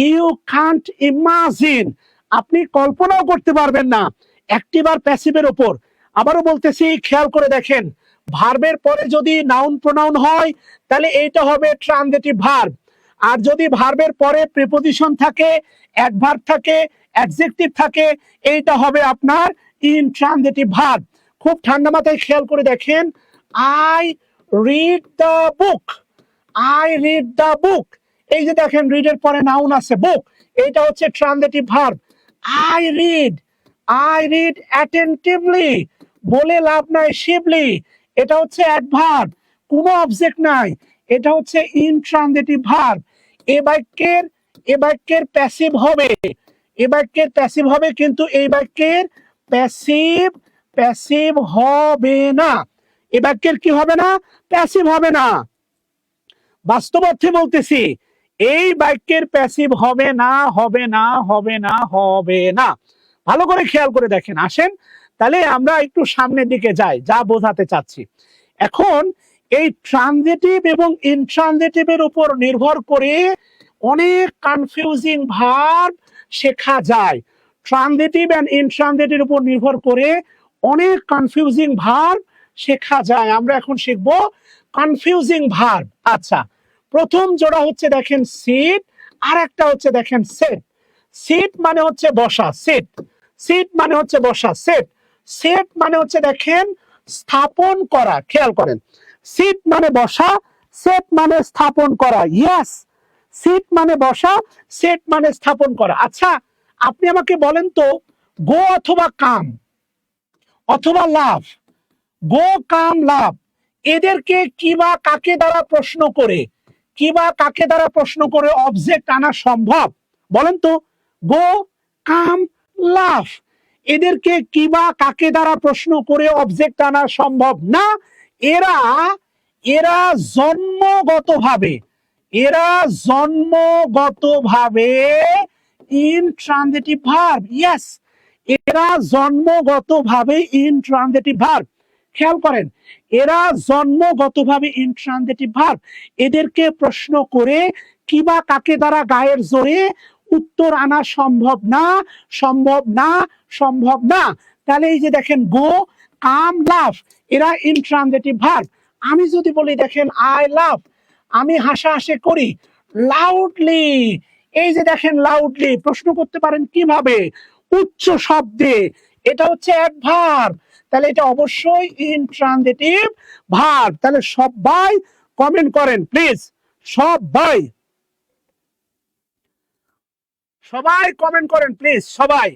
ইউ কান্ট ইমাজিন, আপনি কল্পনাও করতে পারবেন না অ্যাক্টিভ আর প্যাসিভের উপর। আবারও বলতেছি খেয়াল করে দেখেন ভার্বের পরে যদি নাউন প্রোনাউন হয় তাহলে এইটা হবে ট্রানজিটিভ ভার্ব। আর যদি ভার্বের পরে প্রিপোজিশন থাকে, অ্যাডভার্ব থাকে, অ্যাডজেক্টিভ থাকে, এইটা হবে আপনার ইনট্রানজিটিভ ভার্ব। খুব ঠান্ডা মাথায় খেয়াল করে দেখেন I read the book, I read the book, এই যে দেখেন রিডের পরে নাউন আছে বুক, এইটা হচ্ছে transitive verb. I read, I read attentively, বলে লাভ নাই শিবলি, এটা হচ্ছে অ্যাডভার্ব, কোনো অবজেক্ট নাই, এটা হচ্ছে ইনট্রানজিটিভ ভার্ব। এ বাক্যের প্যাসিভ হবে, এ বাক্যের প্যাসিভ হবে, কিন্তু এই বাক্যের প্যাসিভ, প্যাসিভ হবে না। এ বাক্যের কি হবে না? প্যাসিভ হবে না। বাস্তব অর্থে বলতেছি এই বাক্যের প্যাসিভ হবে না, হবে না, হবে না, হবে না। ভালো করে খেয়াল করে দেখেন। আসেন তাহলে আমরা একটু সামনের দিকে যাই, যা বোঝাতে চাচ্ছি। এখন এই ট্রানজিটিভ এবং ইনট্রানজিটিভের উপর নির্ভর করে অনেক কনফিউজিং ভার্ব শেখা যায়। ট্রানজিটিভ এন্ড ইনট্রানজিটিভ উপর নির্ভর করে অনেক কনফিউজিং ভার্ব শেখা যায়। আমরা এখন শিখব কনফিউজিং ভার্ব। আচ্ছা প্রথম জোড়া হচ্ছে দেখেন সিট, আর একটা হচ্ছে দেখেন সেট। সিট মানে হচ্ছে বসা, সেট, সিট মানে হচ্ছে বসা, সেট, সেট মানে হচ্ছে দেখেন স্থাপন করা। খেয়াল করেন সিট মানে বসা, সেট মানে স্থাপন করা। ইয়েস, সিট মানে বসা, সেট মানে স্থাপন করা। আচ্ছা আপনি আমাকে বলেন তো গো অথবা কাম অথবা লাভ, গো কাম লাভ, এদেরকে কি বা কাকে দ্বারা প্রশ্ন করে কিবা কাকে দ্বারা প্রশ্ন করে অবজেক্ট আনা সম্ভব? বলেন তো। গো, কাম, লাভ, এদেরকে কিবা কাকে দ্বারা প্রশ্ন করে অবজেক্ট আনা সম্ভব না। এরা এরা জন্মগতভাবে এরা জন্মগতভাবে ইনট্রানজিটিভ ভার্ব। ইয়েস, এরা জন্মগতভাবে ইনট্রানজিটিভ ভার্ব। খেয়াল করেন, এরা জন্মগতভাবে ইনট্রানজিটিভ ভার্ব। এদেরকে প্রশ্ন করে কিবা কাকে দ্বারা গায়ের জোরে উত্তর আনা সম্ভব না, সম্ভব না, সম্ভব না। তাহলে এই যে দেখেন, গো, কাম, লাভ, এরা ইনট্রানজিটিভ ভার্ব। আমি যদি বলি দেখেন আই লাভ, আমি হাসাহাসি করি, লাউডলি, এই যে দেখেন লাউডলি, প্রশ্ন করতে পারেন কিভাবে? উচ্চ শব্দে, এটা হচ্ছে অ্যাডভার্ব। তাহলে এটা অবশ্যই ইনট্রানজিটিভ ভার্ব। তাহলে সবাই কমেন্ট করেন প্লিজ, সবাই সবাই কমেন্ট করেন প্লিজ, সবাই,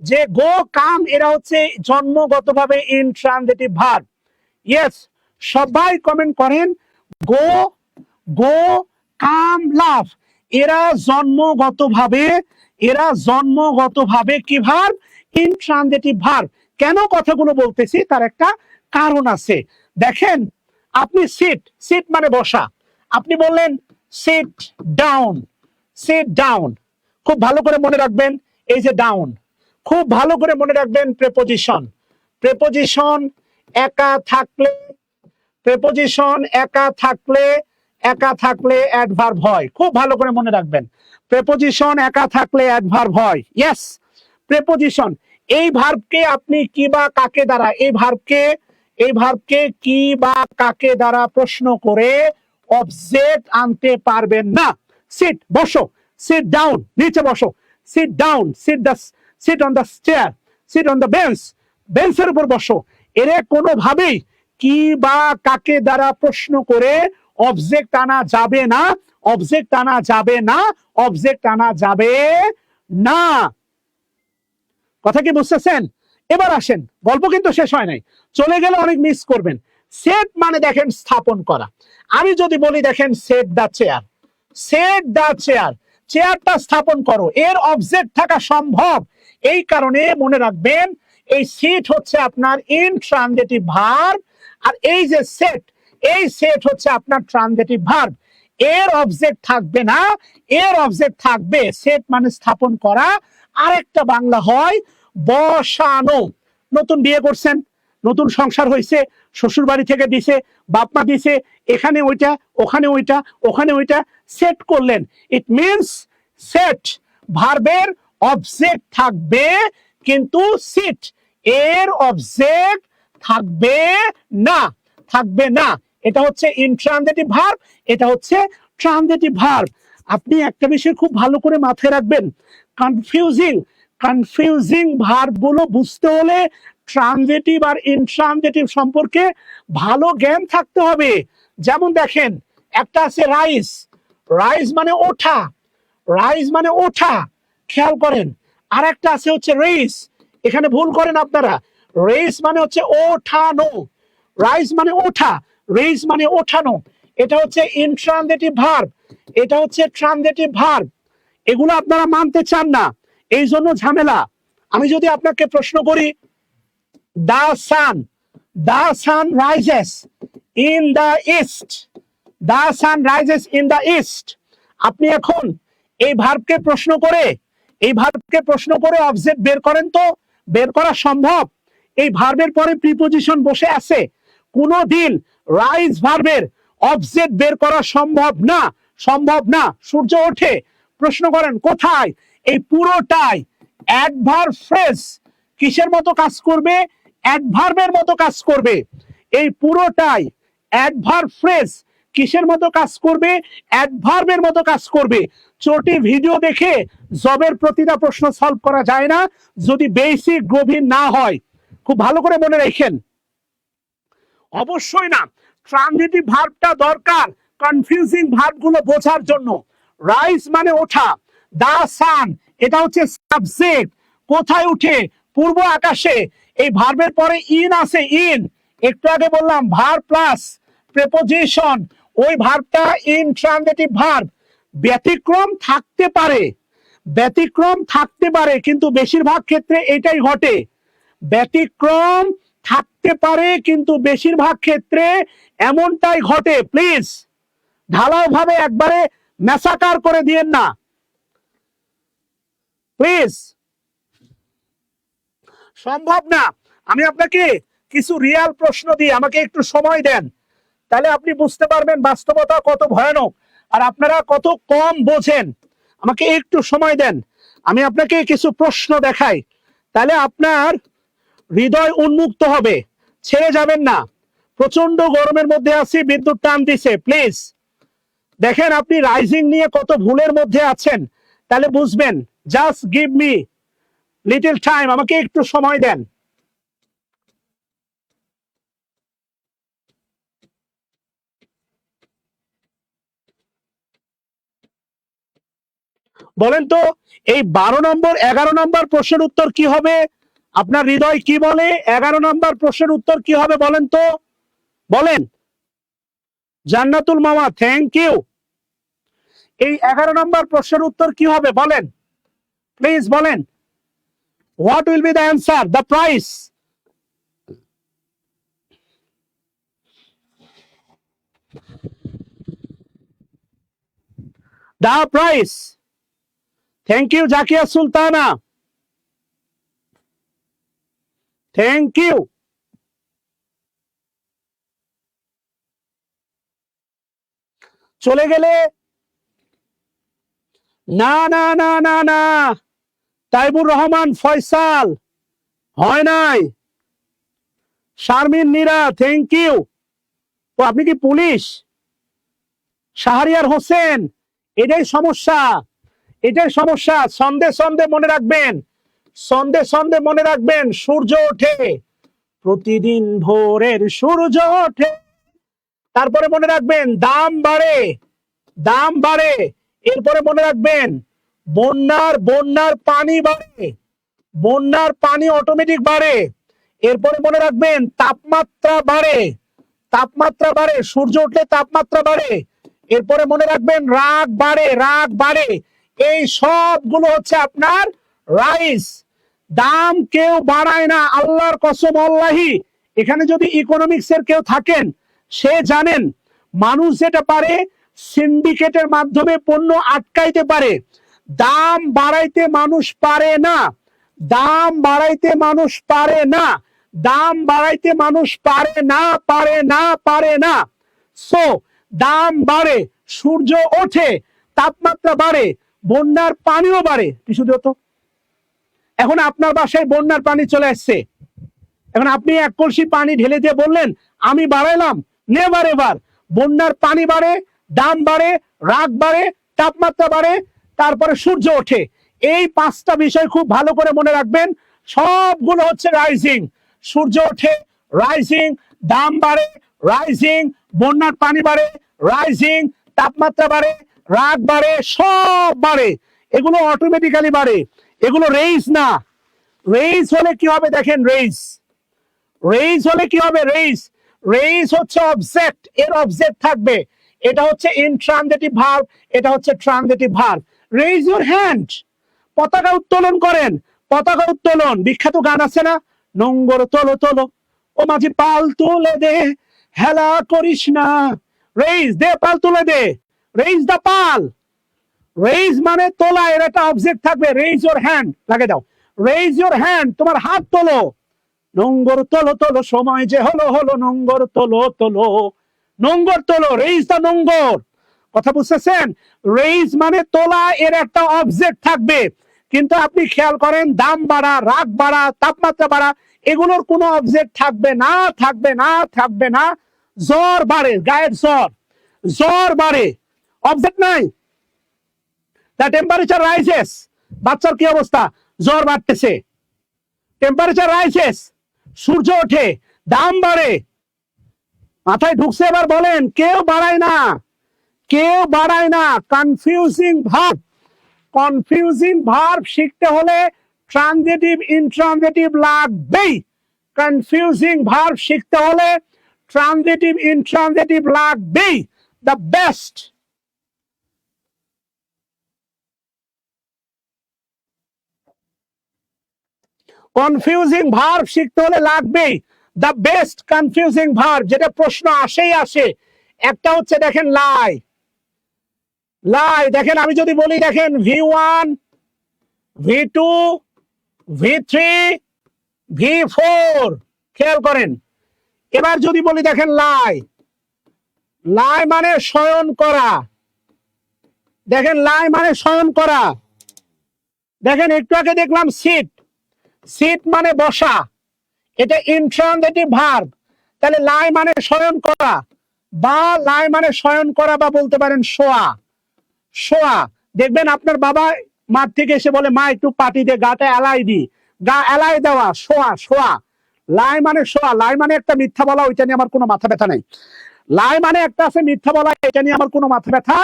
যে গো, কাম এরা হচ্ছে জন্মগতভাবে ইনট্রানজিটিভ ভার্ব। ইয়েস, সবাই কমেন্ট করেন। গো, গো, কাম, লাভ, এরা জন্মগতভাবে কি ভার্ব? Intransitive verb. কেন কথাগুলো বলতেছি তার একটা কারণ আছে। দেখেন, আপনি সিট, সিট মানে বসা, আপনি বললেন সিট ডাউন, সিট ডাউন, খুব ভালো করে মনে রাখবেন। এই যে ডাউন, খুব ভালো করে মনে রাখবেন। প্রেপোজিশন, প্রেপোজিশন একা থাকলে, প্রেপোজিশন একা থাকলে অ্যাডভার্ব হয়। খুব ভালো করে মনে রাখবেন, প্রেপোজিশন একা থাকলে অ্যাডভার্ব হয়। Yes, preposition. এই ভার্বকে আপনি কি বা কাকে দ্বারা, এই ভার্বকে কি বা কাকে দ্বারা প্রশ্ন করে অবজেক্ট আনতে পারবেন না। সিট, বসো, সিট ডাউন, নিচে বসো, sit down, sit on the chair, sit on the bench, বেঞ্চের উপর বসো। এরা কোনোভাবেই কি বা কাকে দ্বারা প্রশ্ন করে অবজেক্ট আনা যাবে না, অবজেক্ট আনা যাবে না, অবজেক্ট আনা যাবে না। কথা কি বুঝতেছেন? এবার আসেন, গল্প কিন্তু শেষ হয় নাই, চলে গেলে অনেক মিস করবেন। সেট মানে দেখেন স্থাপন করা। আমি যদি বলি দেখেন set the chair, set the chair, চেয়ারটা স্থাপন করো, এর অবজেক্ট থাকা সম্ভব। এই কারণে মনে রাখবেন, এই সিট হচ্ছে আপনার ইনট্রানজিটিভ ভার্ব, আর এই যে সেট, এই সেট হচ্ছে আপনার ট্রানজিটিভ ভার্ব। এর অবজেক্ট থাকবে না, এর অবজেক্ট থাকবে। সেট মানে স্থাপন করা, আরেকটা বাংলা হয় বসানো। নতুন বিয়ে করছেন, নতুন সংসার হয়েছে, শ্বশুর বাড়ি থেকে দিছে, বাপমা দিছে, এখানে ওইটা, ওখানে ওইটা, ওখানে ওইটা, সেট করলেন। ইট মিনস সেট ভার্বের অবজেক্ট থাকবে, কিন্তু সিট এর অবজেক্ট থাকবে না, থাকবে না। এটা হচ্ছে ইনট্রানজিটিভ ভার্ব, এটা হচ্ছে ট্রানজিটিভ ভার্ব। আপনি একটা বিষয় খুব ভালো করে মাথায় রাখবেন, কনফিউজিং ভার্ব গুলো বুঝতে হলে ট্রানজিটিভ আর ইনট্রানজিটিভ সম্পর্কে ভালো জ্ঞান থাকতে হবে। যেমন দেখেন, একটা আছে রাইজ, রাইজ মানে ওঠা, রাইজ মানে ওঠা, খেয়াল করেন। আর একটা আছে হচ্ছে রেইস, এখানে ভুল করেন আপনারা, রেইস মানে হচ্ছে ওঠানো, রাইজ মানে ওঠা, রেইস মানে ওঠানো। এটা হচ্ছে ইনট্রানজিটিভ ভার্ব, এটা হচ্ছে ট্রানজিটিভ ভার্ব। এগুলো আপনারা মানতে চান না, এই জন্য ঝামেলা। আমি যদি আপনাকে প্রশ্ন করি, the sun rises in the east, the sun rises in the east, আপনি এখন এই ভার্বকে প্রশ্ন করে, এই ভার্বকে প্রশ্ন করে অবজেক্ট বের করেন তো, বের করা সম্ভব? এই ভার্বের পরে প্রিপোজিশন বসে আছে, কোনদিন রাইজ ভার্বের অবজেক্ট বের করা সম্ভব না, সম্ভব না। সূর্য ওঠে, প্রশ্ন করেন কোথায়? এই পুরোটাই অ্যাডভার্ব ফ্রেজ কিসের মতো কাজ করবে? অ্যাডভার্বের মতো কাজ করবে। এই পুরোটাই অ্যাডভার্ব ফ্রেজ কিসের মতো কাজ করবে? অ্যাডভার্বের মতো কাজ করবে। চটি ভিডিও দেখে জবের প্রতিটা প্রশ্ন সলভ করা যায় না যদি বেসিক গভীর না হয়। খুব ভালো করে মনে রাখেন, অবশ্যই না। ট্রানজিটিভ ভার্বটা দরকার কনফিউজিং ভার্বগুলো বোঝার জন্য। রাইজ মানে ওঠা, দা সান এটা হচ্ছে সাবজেক্ট, কোথায় উঠে? পূর্ব আকাশে। এই ভার্বের পরে ইন আছে, ইন, একটু আগে বললাম ভার্ব প্লাস প্রেপোজিশন, ওই ভার্বটা ইনট্রানজিটিভ ভার্ব। ব্যতিক্রম থাকতে পারে, ব্যতিক্রম থাকতে পারে, কিন্তু বেশিরভাগ ক্ষেত্রে এটাই ঘটে। ব্যতিক্রম থাকতে পারে কিন্তু বেশিরভাগ ক্ষেত্রে এমনটাই ঘটে। প্লিজ ঢালাও ভাবে একবারে ম্যাসাকার করে দিয়েন না প্লিজ, সম্ভব না। আমি আপনাকে কিছু রিয়াল প্রশ্ন দিয়ে আমাকে একটু সময় দেন, তাহলে আপনি বুঝতে পারবেন বাস্তবতা কত ভয়ানক আর আপনারা কত কম বোঝেন। আমাকে একটু সময় দেন, আমি আপনাকে কিছু প্রশ্ন দেখাই, তাহলে আপনার হৃদয় উন্মুক্ত হবে, ছেড়ে যাবেন না। প্রচন্ড গরমের মধ্যে আছি, বিদ্যুৎ টান দিছে, প্লিজ দেখেন আপনি রাইজিং নিয়ে কত ভুলের মধ্যে আছেন, তাহলে বুঝবেন। Just give me little time, আমাকে একটু সময় দেন। বলেন তো এই 12 নম্বর 11 নম্বর প্রশ্নের উত্তর কি হবে? আপনার হৃদয় কি বলে? 11 নম্বর প্রশ্নের উত্তর কি হবে বলেন তো, বলেন। জান্নাতুল মামা থ্যাংক ইউ। এই 11 নম্বর প্রশ্নের উত্তর কি হবে বলেন, প্লিজ বলেন। What will be the answer? The price. The price. Thank you Zakia Sultana, thank you. চলে গেলে না না না না না, তাইবুর রহমান ফয়সাল হয় নাই। Sharmin Nira thank you. ও আপনি কি পুলিশ? শাহরিয়ার হোসেন, এটাই সমস্যা, এটাই সমস্যা। সন্দেহ সন্দেহ মনে রাখবেন, সন্দেহ সন্দেহ মনে রাখবেন। সূর্য ওঠে প্রতিদিন ভোরের সূর্য ওঠে, তারপরে মনে রাখবেন দাম বাড়ে, দাম বাড়ে। এরপরে মনে রাখবেন বন্যার বন্যার পানি বাড়ে, বন্যার পানি অটোমেটিক বাড়ে। এরপরে মনে রাখবেন তাপমাত্রা বাড়ে, তাপমাত্রা বাড়ে, সূর্য উঠলে তাপমাত্রা বাড়ে। এরপরে মনে রাখবেন রাগ বাড়ে, রাগ বাড়ে। এই সবগুলো হচ্ছে আপনার রাইস। দাম কেউ বাড়ায় না, আল্লাহর কসম আল্লাহি। এখানে যদি ইকোনমিক্স এর কেউ থাকেন সে জানেন মানুষ যেটা পারে সিন্ডিকেটের মাধ্যমে পণ্য আটকাইতে পারে, দাম বাড়াইতে মানুষ পারে না, দাম বাড়াইতে মানুষ পারে না, দাম বাড়াইতে মানুষ পারে না, পারে না, পারে না। সো দাম বাড়ে, সূর্য ওঠে, তাপমাত্রা বাড়ে, বন্যার পানিও বাড়ে। কিছু দিও তো। এখন আপনার বাসায় বন্যার পানি চলে আসছে, এখন আপনি এক কলসি পানি ঢেলে দিয়ে বললেন আমি বাড়াইলাম, নেভার এভার। বন্যার পানি বাড়ে, দাম বাড়ে, রাগ বাড়ে, তাপমাত্রা বাড়ে, তারপরে সূর্য ওঠে। এই পাঁচটা বিষয় খুব ভালো করে মনে রাখবেন। সবগুলো হচ্ছে রাইজিং। সূর্য ওঠে রাইজিং, দাম বাড়ে রাইজিং, বন্যার পানি বাড়ে রাইজিং, তাপমাত্রা বাড়ে, রাগ বাড়ে, সব বাড়ে। এগুলো অটোমেটিক্যালি বাড়ে, এগুলো রেইজ না। রেইজ হলে কি হবে দেখেন, রেইজ, রেইজ হলে কি হবে? রেইজ, রেইজ হচ্ছে অবজেক্ট, এর অবজেক্ট থাকবে। এটা হচ্ছে ইনট্রানজিটিভ ভার্ব, এটা হচ্ছে transitive verb. Raise your hand, পতাকা উত্তোলন করেন, পতাকা উত্তোলন। বিখ্যাত গান আছে না, নোঙ্গর তোলো তোলো ও মাঝি পাল তুলে দে, হেলা করিস না। রেইজ দে, পাল তুলে দে, রেইজ দা পাল। রেইজ মানে তোলা, এর একটা অবজেক্ট থাকবে। রেইজ ইউর হ্যান্ড লাগে দাও, রেইজ ইউর হ্যান্ড, তোমার হাত তোলো। নোঙ্গর তোলো তোলো সময় যে হলো হলো, নোঙ্গর তোলো তোলো, নোঙ্গর তোলো, রেইজ দা নোঙ্গর। কথা বুঝতেছেন? রেইজ মানে তোলা, এর একটা অবজেক্ট থাকবে। কিন্তু আপনি খেয়াল করেন দাম বাড়া, রাগ বাড়া, তাপমাত্রা বাড়া, এগুলোর কোনো অবজেক্ট থাকবে না, থাকবে না, থাকবে না। জ্বর বাড়ে, গায়ের জ্বর, জ্বর বাড়ে, অবজেক্ট নাই। দ্য টেম্পারেচার রাইজেস, বাচ্চার কি অবস্থা? জ্বর বাড়তেছে। টেম্পারেচার রাইজেস, সূর্য ওঠে, দাম বাড়ে। মাথায় ঢুকছে? এবার বলেন। কেউ বাড়ায় না, কেউ বাড়ায় না। কনফিউজিং ভার্ব, কনফিউজিং ভার্ব শিখতে হলে ট্রানজিটিভ ইনট্রানজিটিভ লাগবেই। কনফিউজিং ভার্ব শিখতে হলে ট্রানজিটিভ ইনট্রানজিটিভ লাগবেই। The best. কনফিউজিং ভার্ব শিখতে হলে লাগবে দ্য বেস্ট কনফিউজিং ভার্ব, যেটা প্রশ্ন আসেই আসে। একটা হচ্ছে দেখেন লাই, লাই দেখেন আমি যদি বলি দেখেন V1 V2 V3 V4, খেয়াল করেন। এবার যদি বলি দেখেন লাই, লাই মানে শয়ন করা, দেখেন লাই মানে শয়ন করা। দেখেন একটু আগে দেখলাম সিট, সিট মানে বসা, এটা ইন্ট্রানজিটিভ ভার্ব। তাহলে লাই মানে শয়ন করা, বা লাই মানে শয়ন করা, বা বলতে পারেন শোয়া, শোয়া। দেখবেন আপনার বাবা মাঠ থেকে এসে বলে মা একটু পাটি দে, গাটা এলাই দি, গা এলাই দেওয়া, শোয়া, শোয়া। লাই মানে শোয়া, লাই মানে একটা মিথ্যা বলা, ওইটা নিয়ে আমার কোনো মাথা ব্যথা নাই। লাই মানে একটা আছে মিথ্যা বলা, এটা নিয়ে আমার কোনো মাথা ব্যথা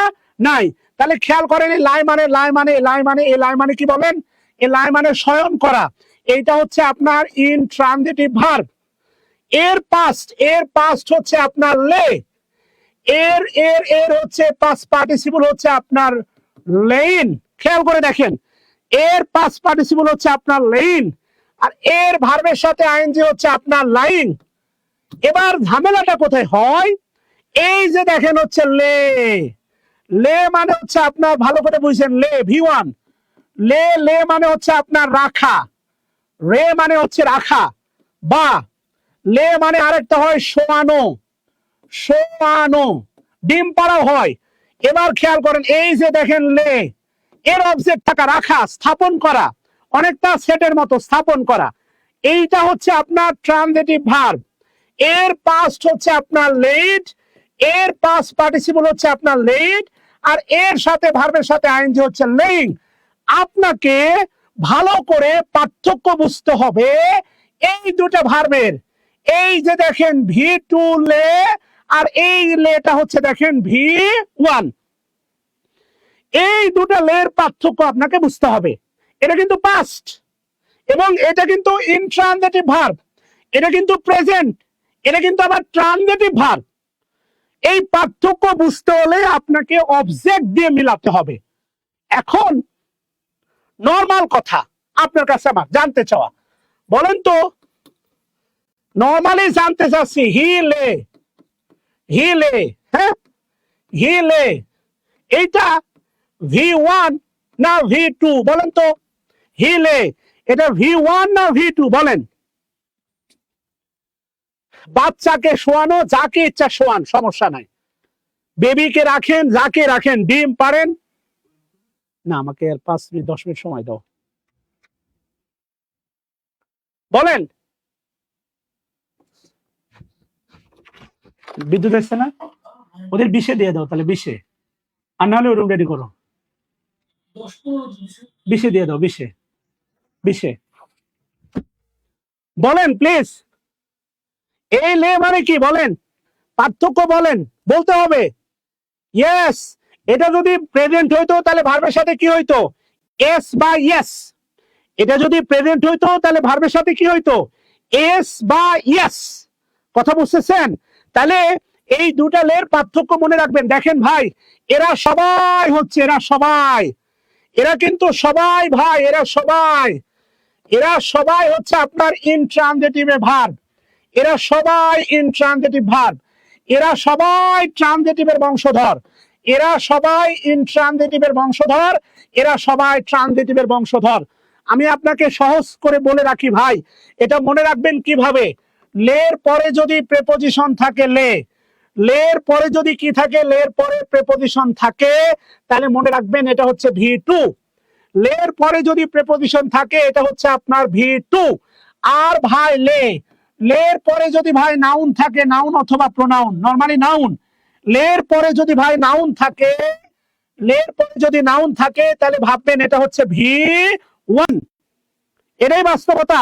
নাই। তাহলে খেয়াল করেন লাই মানে, লাই মানে, লাই মানে, এই লাই মানে কি বলেন? এই লাই মানে শয়ন করা। এইটা হচ্ছে আপনার ইনট্রানজিটিভ ভার্ব। এর পাস্ট হচ্ছে আপনার লে, এর এর এর হচ্ছে পাস্ট পার্টিসিপল হচ্ছে আপনার লেইন। খেয়াল করে দেখেন, এর পাস্ট পার্টিসিপল হচ্ছে আপনার লেইন, আর এর ভার্বের সাথে আইএনজি হচ্ছে আপনার লাইং। এবার ঝামেলাটা কোথায় হয়? এই যে দেখেন হচ্ছে লে, লে মানে হচ্ছে আপনার, ভালো করে বুঝছেন, লে V1, লে লে মানে হচ্ছে আপনার রাখা, রে মানে হচ্ছে রাখা, বা লে মানে আরেকটা হয় শোয়ানো, শোয়ানো, ডিম পাড়াও হয়। এবার খেয়াল করেন এই যে দেখেন লে, এর অবজেক্ট থাকা, রাখা, স্থাপন করা, অনেকটা সেটের মতো স্থাপন করা, এইটা হচ্ছে আপনার ট্রানজিটিভ ভার্ব। এর পাস্ট হচ্ছে আপনার লেড, এর পাস্ট পার্টিসিপল হচ্ছে আপনার লেড, আর এর সাথে ভার্বের সাথে আইএনজি হচ্ছে লেইং। আপনাকে ভালো করে পার্থক্য বুঝতে হবে এই দুটো ভার্বের। এই যে দেখেন V2 লে, আর এই লেটা হচ্ছে দেখেন V1। এই দুটো লের পার্থক্য আপনাকে বুঝতে হবে। এটা কিন্তু পাস্ট এবং এটা কিন্তু ইনট্রানজিটিভ ভার্ব, এটা কিন্তু প্রেজেন্ট, এটা কিন্তু আবার ট্রানজিটিভ ভার্ব। এই পার্থক্য বুঝতে হলে আপনাকে অবজেক্ট দিয়ে মিলাতে হবে। এখন নরমাল কথা আপনার কাছে আমার জানতে চাওয়া, বলেন তো, নরমালি জানতে চাচ্ছি, হি লে, হি লে, হ্যাঁ হি লে, এইটা V1 না V2 বলেন তো? হি লে এটা V1 না V2 বলেন? বাচ্চাকে শোয়ানো, যাকে ইচ্ছা শোয়ান, সমস্যা নাই। বেবিকে রাখেন, যাকে রাখেন, ডিম পারেন না। আমাকে আর 5 মিনিট 10 মিনিট সময় দাও, বলেন। বিদ্যুৎ আসছে না? ওদের 20-এ দিয়ে দাও তাহলে, 20-এ, আর নাহলে রুম রেডি করো, 20-এ দিয়ে দাও, 20-এ, 20-এ বলেন প্লিজ। এই লে মানে কি বলেন? পার্থক্য বলেন, বলতে হবে। ইয়েস, এটা যদি প্রেজেন্ট হইতো তাহলে ভার্বের সাথে কি হইতো? এস বা ইয়েস। এটা যদি প্রেজেন্ট হইতো তাহলে ভার্বের সাথে কি হইতো? এস বা ইয়েস। কথা বুঝতেছেন? তাহলে এই দুটা লের পার্থক্য মনে রাখবেন। দেখেন ভাই, এরা সবাই হচ্ছে, এরা সবাই, এরা কিন্তু সবাই ভাই, এরা সবাই, এরা সবাই হচ্ছে আপনার ইনট্রানজিটিভে ভার্ব, এরা সবাই ইনট্রানজিটিভ ভার্ব, এরা সবাই ট্রানজিটিভের বংশধর, এরা সবাই ইনট্রানজিটিভের বংশধর, এরা সবাই ট্রানজিটিভের বংশধর। আমি আপনাকে সহজ করে বলে রাখি ভাই, এটা মনে রাখবেন কিভাবে? লের পরে যদি প্রেপোজিশন থাকে, লে, লের পরে যদি কি থাকে? লের পরে প্রেপোজিশন থাকে, তাহলে মনে রাখবেন এটা হচ্ছে V2। লের পরে যদি প্রেপোজিশন থাকে এটা হচ্ছে আপনার V2। আর ভাই লে, লের পরে যদি ভাই নাউন থাকে, নাউন অথবা প্রোনাউন, নরমালি নাউন, লের পরে যদি ভাই নাউন থাকে, লের পরে যদি নাউন থাকে, তাহলে ভাববেন এটা হচ্ছে V1। এটাই বাস্তবতা,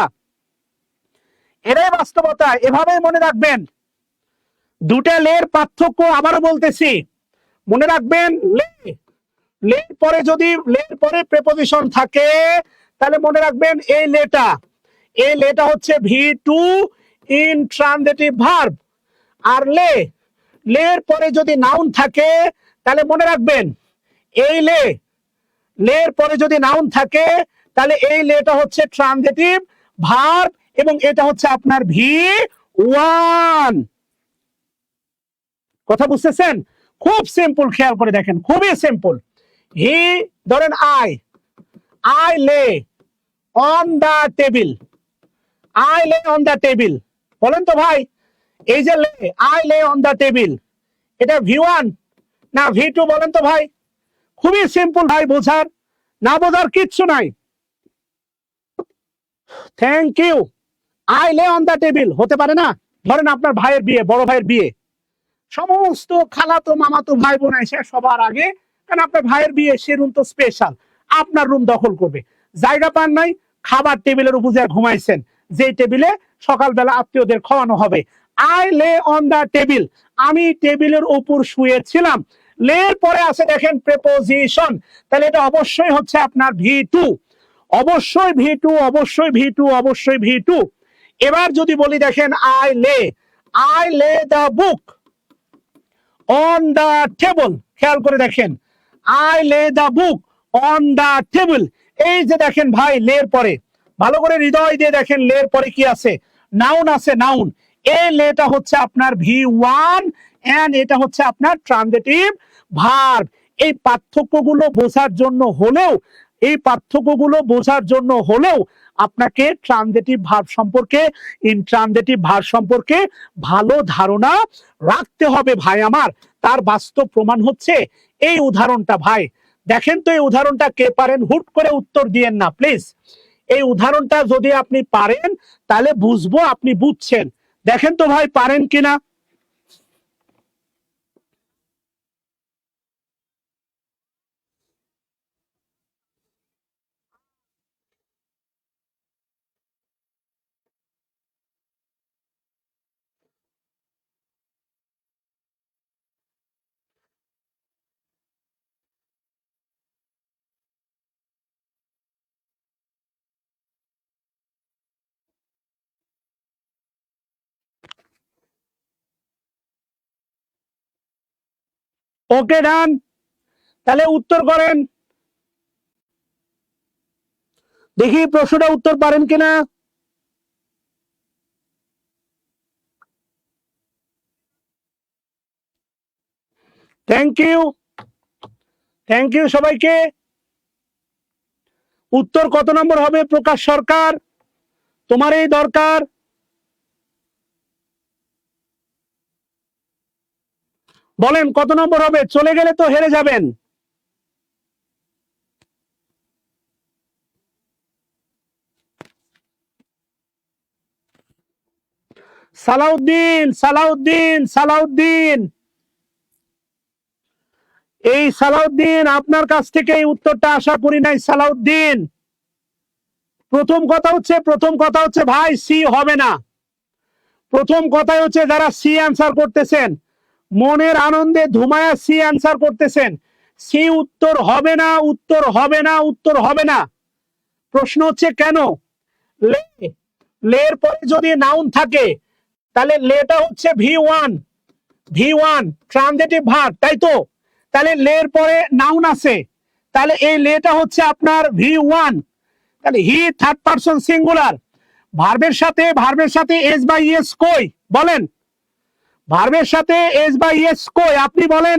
এটাই বাস্তবতা, এভাবে মনে রাখবেন। দুটা লের পার্থক্য আবারও বলতেছি, মনে রাখবেন। লে, লের পরে যদি, লের পরে প্রেপোজিশন থাকে, তাহলে মনে রাখবেন এই লেটা, এই লেটা হচ্ছে V2 ইনট্রানজিটিভ ভার্ব। আর লে, লে এর পরে যদি নাউন থাকে তাহলে মনে রাখবেন এই লে, লে এর পরে যদি নাউন থাকে তাহলে এই লেটা হচ্ছে ট্রানজিটিভ ভার্ব এবং এটা হচ্ছে আপনার V1। কথা বুঝতেছেন? খুব সিম্পল, খেয়াল করে দেখেন, খুবই সিম্পল। হি, ধরেন I lay on the table, I lay on the table. বলেন তো ভাই, এই যে লে, I lay on the table, এটা V1 না V2? বলেন তো ভাই। খুবই সিম্পল ভাই, বোঝার না বোঝার কিচ্ছু নাই। Thank you. I lay on the table হতে পারে না? ধরেন আপনার ভাইয়ের বিয়ে, বড় ভাইয়ের বিয়ে, সমস্ত খালাতো মামাতো ভাই বোন এসে সবার আগে, কারণ আপনার ভাইয়ের বিয়ে, সে রুম তো স্পেশাল, আপনার রুম দখল করবে, জায়গা পান নাই, খাবার টেবিলের উপর যা ঘুমাইছেন, যে টেবিলে সকালবেলা আত্মীয়দের খাওয়ানো হবে। I lay on the table, আমি টেবিলের উপর শুয়েছিলাম। লের পরে আছে দেখেন প্রেপোজিশন, তাহলে এটা অবশ্যই হচ্ছে আপনার V2, অবশ্যই V2, অবশ্যই V2, অবশ্যই V2। এবার যদি বলি দেখেন আই লে দা বুক অন দা টেবল, খেয়াল করে দেখেন, আই লে দা বুক অন দা টেবল। এই যে দেখেন ভাই, লের পরে ভালো করে হৃদয় দিয়ে দেখেন, লের পরে কি আছে? নাউন আছে, নাউন। এই লেটা হচ্ছে আপনার V1 এন্ড এটা হচ্ছে আপনার ট্রানজিটিভ ভার্ব। এই পার্থক্যগুলো বোঝার জন্য হলেও, এই পার্থক্যগুলো বোঝার জন্য হলেও আপনাকে ট্রানজিটিভ ভার্ব সম্পর্কে, ইনট্রানজিটিভ ভার্ব সম্পর্কে ভালো ধারণা রাখতে হবে ভাই আমার। তার বাস্তব প্রমাণ হচ্ছে এই উদাহরণটা। ভাই দেখেন তো, এই উদাহরণটা কে পারেন? হুট করে উত্তর দিয়েন না প্লিজ। এই উদাহরণটা যদি আপনি পারেন তাহলে বুঝবো আপনি বুঝছেন। দেখেন তো ভাই, পারেন কিনা। ওকে, ডান। তাহলে উত্তর করেন, দেখি প্রশ্নটা উত্তর পারেন কিনা। থ্যাংক ইউ, থ্যাংক ইউ সবাইকে। উত্তর কত নম্বর হবে প্রকাশ সরকার? তোমার এই দরকার। বলেন কত নম্বর হবে? চলে গেলে তো হেরে যাবেন। সালাউদ্দিন, সালাউদ্দিন, সালাউদ্দিন, এই সালাউদ্দিন, আপনার কাছ থেকে এই উত্তরটা আশা করি নাই সালাউদ্দিন। প্রথম কথা হচ্ছে ভাই, সি হবে না। প্রথম কথাই হচ্ছে যারা সি অ্যান্সার করতেছেন, মনের আনন্দে ধুমায়া সি অ্যান্সার করতেছেন, সি উত্তর হবে না, উত্তর হবে না, উত্তর হবে না। প্রশ্ন হচ্ছে কেন? লে, লের পরে যদি নাউন থাকে তাহলে লেটা হচ্ছে V1, V1 ট্রানজিটিভ ভার্ব, তাই তো? তাহলে লের পরে নাউন আছে, তাহলে এই লেটা হচ্ছে আপনার V1। তাহলে হি থার্ড পারসন সিঙ্গুলার, ভার্বের সাথে এস বাই এস কই? বলেন, ভার্বের সাথে এস বাই এস কই? আপনি বলেন।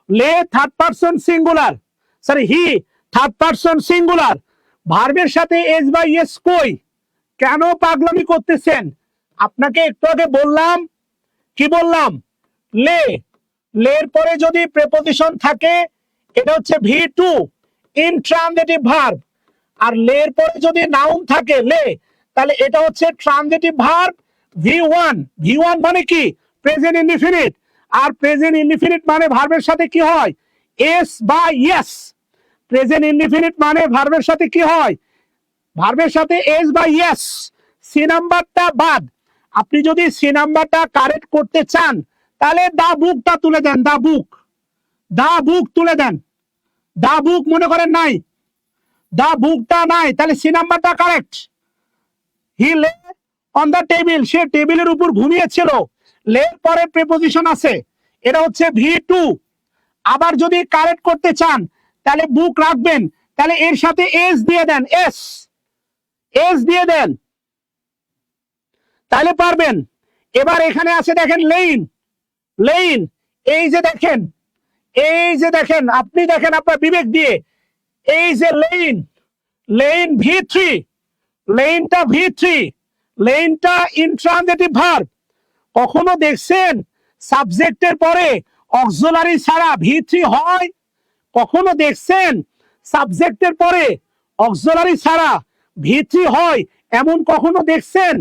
লে third person singular, sorry he third person singular, ভার্বের সাথে এস বাই এস কই? কেন পাগলামি করতেছেন? আপনাকে একটু আগে বললাম, কি বললাম? লে, লের পরে যদি প্রেপোজিশন থাকে এটা হচ্ছে V2 ইনট্রানজিটিভ ভার্ব, আর লের পরে যদি নাউন থাকে লে, তাহলে এটা হচ্ছে ট্রানজিটিভ ভার্ব V1। V1 মানে কি? Present indefinite. আর প্রেজেন্ট ইনডিফিনিট মানে ভার্বের সাথে কি হয়? এস বা ইয়েস। প্রেজেন্ট ইনডিফিনিট মানে ভার্বের সাথে কি হয়? ভার্বের সাথে এস বা ইয়েস। সি নাম্বারটা বাদ। আপনি যদি সি নাম্বারটা কারেক্ট করতে চান তাহলে দা বুকটা তুলে দেন, দা বুক, দা বুক তুলে দেন। দা বুক মনে করেন নাই, দা বুকটা নাই, তাহলে সি নাম্বারটা কারেক্ট। হি লে অন দা টেবিল, সে টেবিলের উপর ঘুমিয়েছিল। লের পরে প্রিপোজিশন আছে, এটা হচ্ছে V2। আবার যদি কারেক্ট করতে চান তাহলে বুক রাখবেন, তাহলে এর সাথে এস দিয়ে দেন, এস দিয়ে দেন, তাহলে পারবেন। এবার এখানে আছে দেখেন লেইন, লেইন, এই যে দেখেন, এই যে দেখেন, আপনি দেখেন আপনার বিবেক দিয়ে, এই যে লেইন, লেইন V3, লেইনটা V3, লেইনটা ইনট্রানজিটিভ ভার্ব। কখনো দেখছেন সাবজেক্টের পরে অক্সিলারি ছাড়া V3 হয়? কখনো দেখছেন সাবজেক্টের পরে অক্সিলারি ছাড়া V3 হয় এমন কখনো দেখছেন?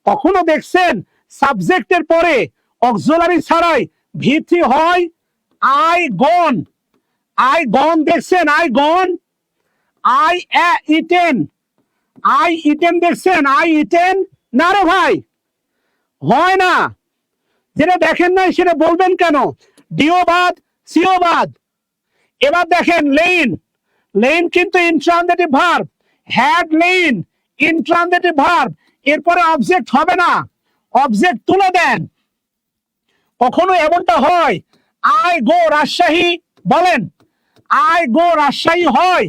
কখনো দেখছেন সাবজেক্টের পরে অক্সিলারি ছাড়াই V3 হয়? আই গন, আই গন দেখছেন? I gone, I eaten, I eaten দেখছেন? আই ইটেন না রে ভাই, হয় না। যেটা দেখেন নাই সেটা বলবেন কেন? ডিও বাদ, সিও বাদ। এবার দেখেন লেইন, লেইন কিন্তু intransitive verb, had lain intransitive verb, এরপরে অবজেক্ট হবে না, অবজেক্ট তুলে দেন। কখনো এমনটা হয় আই গো রাজশাহী, বলেন আই গো রাজশাহী হয়?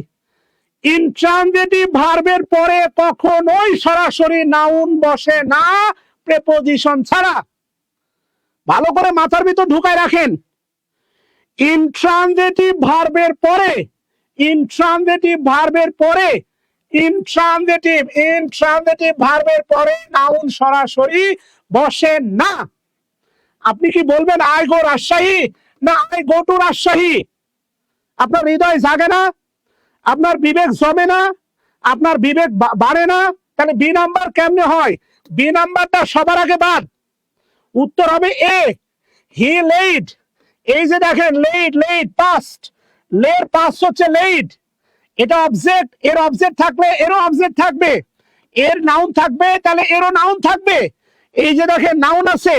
ইনট্রানজিটিভ ভার্বের পরে কখনোই সরাসরি নাউন বসে না প্রিপোজিশন ছাড়া। ভালো করে মাথার ভিতর ঢুকায় রাখেন, ইনট্রানজিটিভ ভার্বের পরে, ইনট্রানজিটিভ ভার্বের পরে, ইনট্রানজিটিভ ভার্বের পরে নাউন সরাসরি বসে না। আপনি কি বলবেন আই গো রাজশাহী না আই গো টু রাজশাহী? আপনার হৃদয় জাগে না? আপনার বিবেক জমে না? আপনার বিবেক বাড়ে না? তাহলে বি নাম্বার কেমনে হয়? বি নাম্বারটা সবার আগে বাদ, উত্তর হবে এ, হি লেইড। এই যে দেখেন লেইড, লেইড পাস্ট, লের পাস্ট হচ্ছে লেইড, এটা অবজেক্ট, এর অবজেক্ট থাকলে এরও অবজেক্ট থাকবে, এর নাউন থাকবে তাহলে এরও নাউন থাকবে। এই যে দেখেন নাউন আছে,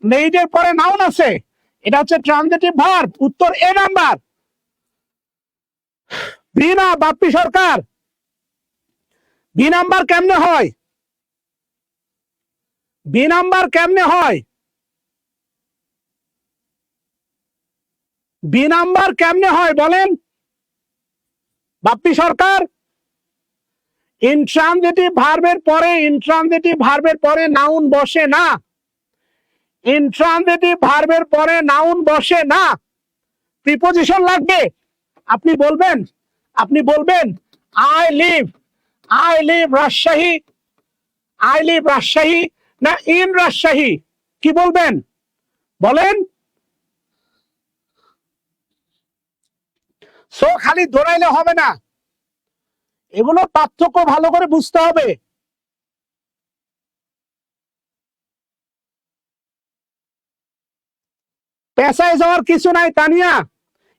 লেইডের পরে নাউন আছে, এটা হচ্ছে ট্রানজিটিভ ভার্ব, উত্তর এ নাম্বার। বি না বাপ্পি সরকার, বি নাম্বার কেমনে হয়? বি নাম্বার কেমনে হয়? বি নাম্বার কেমনে হয় বলেন বাপ্পি সরকার? ইনট্রানজিটিভ ভার্বের পরে, ইনট্রানজিটিভ ভার্বের পরে নাউন বসে না, ইনট্রানজিটিভ ভার্বের পরে নাউন বসে না, প্রিপোজিশন লাগবে। আপনি বলবেন, আপনি বলবেন I live Rajshahi, I live Rajshahi না ইন রাজশাহী? কি বলবেন বলেন? সো খালি দৌড়াইলে হবে না, এগুলো পার্থক্য ভালো করে বুঝতে হবে। পেশায় যাওয়ার কিছু নাই তানিয়া,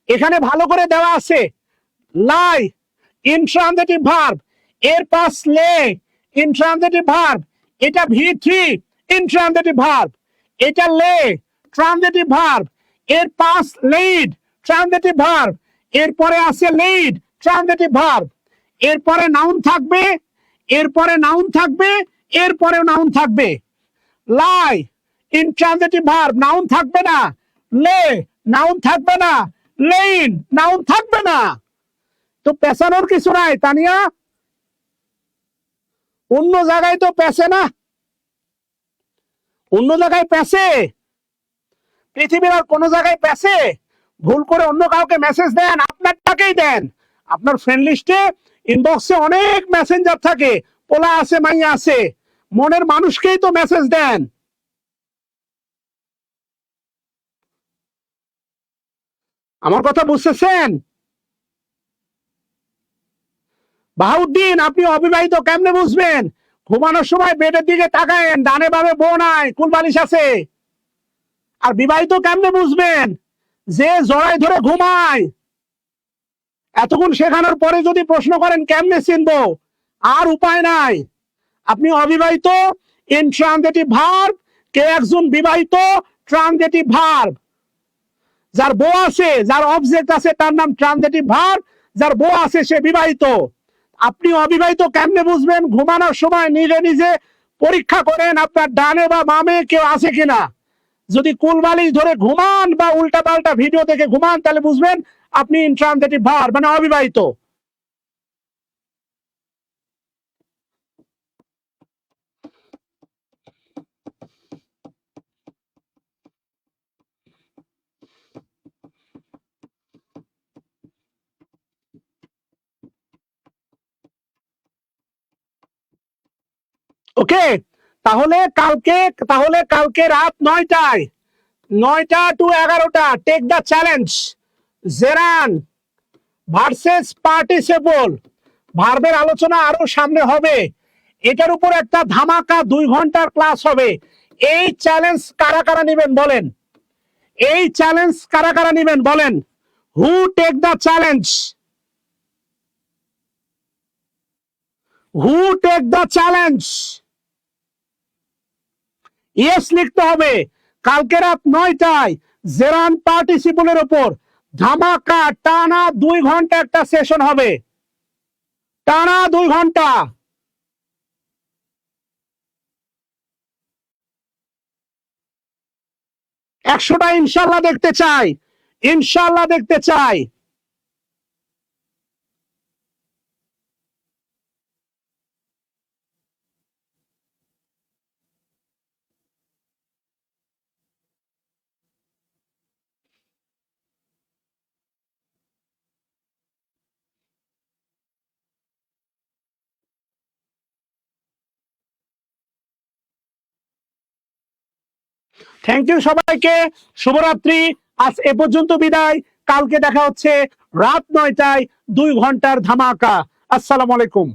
এখানে ভালো করে দেওয়া আছে লাই ইনট্রানজিটিভ ভার্ব, এর পাস লে ইনট্রানজিটিভ ভার্ব, এটা V3 ইনট্রানজিটিভ ভার্ব, এটা লে ট্রানজিটিভ ভার্ব, এর পাস লেইড ট্রানজিটিভ ভার্ব, এরপরে আছে লেইড ট্রানজিটিভ ভার্ব, এরপরে নাউন থাকবে, এরপরে নাউন থাকবে, এরপরে নাউন থাকবে। লাই ইনট্রানজিটিভ ভার্ব, নাউন থাকবে না, লে নাউন থাকবে না, লেইন নাউন থাকবে না। তো পেছানোর কিছু নাই তানিয়া, অন্য জায়গায় তো পেছে না, অন্য জায়গায় পেছে, পৃথিবীর আর কোন জায়গায় পেছে? ভুল করে অন্য কাউকে মেসেজ দেন, আপনারটাকেই দেন। আপনার ফ্রেন্ড লিস্টে ইনবক্সে অনেক মেসেঞ্জার থাকে, পোলা আছে মাইয়া আছে, মনের মানুষকেই তো মেসেজ দেন। আমার কথা বুঝতেছেন? বাহাউদ্দিন আপনি অবিবাহিত কেমনে বুঝবেন? ঘুমানোর সময় বেডের দিকে তাকায়েন, ডানে বামে বউ নাই, কুলবালিশ আছে। আর বিবাহিত কেমনে বুঝবেন? যে জড়াই ধরে ঘুমায়। এতক্ষণ শেখানোর পরে যদি প্রশ্ন করেন কেমনে চিনবো, আর উপায় নাই। আপনি অবিবাহিত ইনট্রানজিটিভ ভার্ব, কে একজন বিবাহিত ট্রানজিটিভ ভার্ব। যার বউ আছে, যার অবজেক্ট আছে তার নাম ট্রানজিটিভ ভার্ব, যার বউ আছে সে বিবাহিত। আপনি অবিবাহিত কেমনে বুঝবেন? ঘুমানোর সময় নিজে নিজে পরীক্ষা করেন আপনার ডানে বা বামে কেউ আছে কিনা। যদি কুলবালিশ ধরে ঘুমান বা উল্টা পাল্টা ভিডিও দেখে ঘুমান তাহলে বুঝবেন আপনি ইনট্রানজিটিভ ভার্ব মানে অবিবাহিত। ওকে, তাহলে কালকে রাত 9টায় 9টা টু 11টা take the challenge gerund versus participle ভার্বের আলোচনা আরো সামনে হবে। এটার উপর একটা ধামাকা 2 ঘন্টার ক্লাস হবে। এই চ্যালেঞ্জ কারা কারা নেবেন বলেন? এই চ্যালেঞ্জ কারা কারা নেবেন বলেন? Who take the challenge? Who take the challenge? Yes লিখতে হবে। কালকে রাত 9টায় জেরান পার্টিসিপলের উপর ধামাকা টানা 2 ঘন্টা একটা সেশন হবে, টানা 2 ঘন্টা। 100টা ইনশাল্লাহ দেখতে চাই, ইনশাল্লাহ দেখতে চাই। থ্যাংক ইউ সবাইকে, শুভরাত্রি। আজ এ পর্যন্ত বিদায়, কালকে দেখা হচ্ছে রাত 9টায় 2 ঘন্টার ধামাকা। আসসালামু আলাইকুম।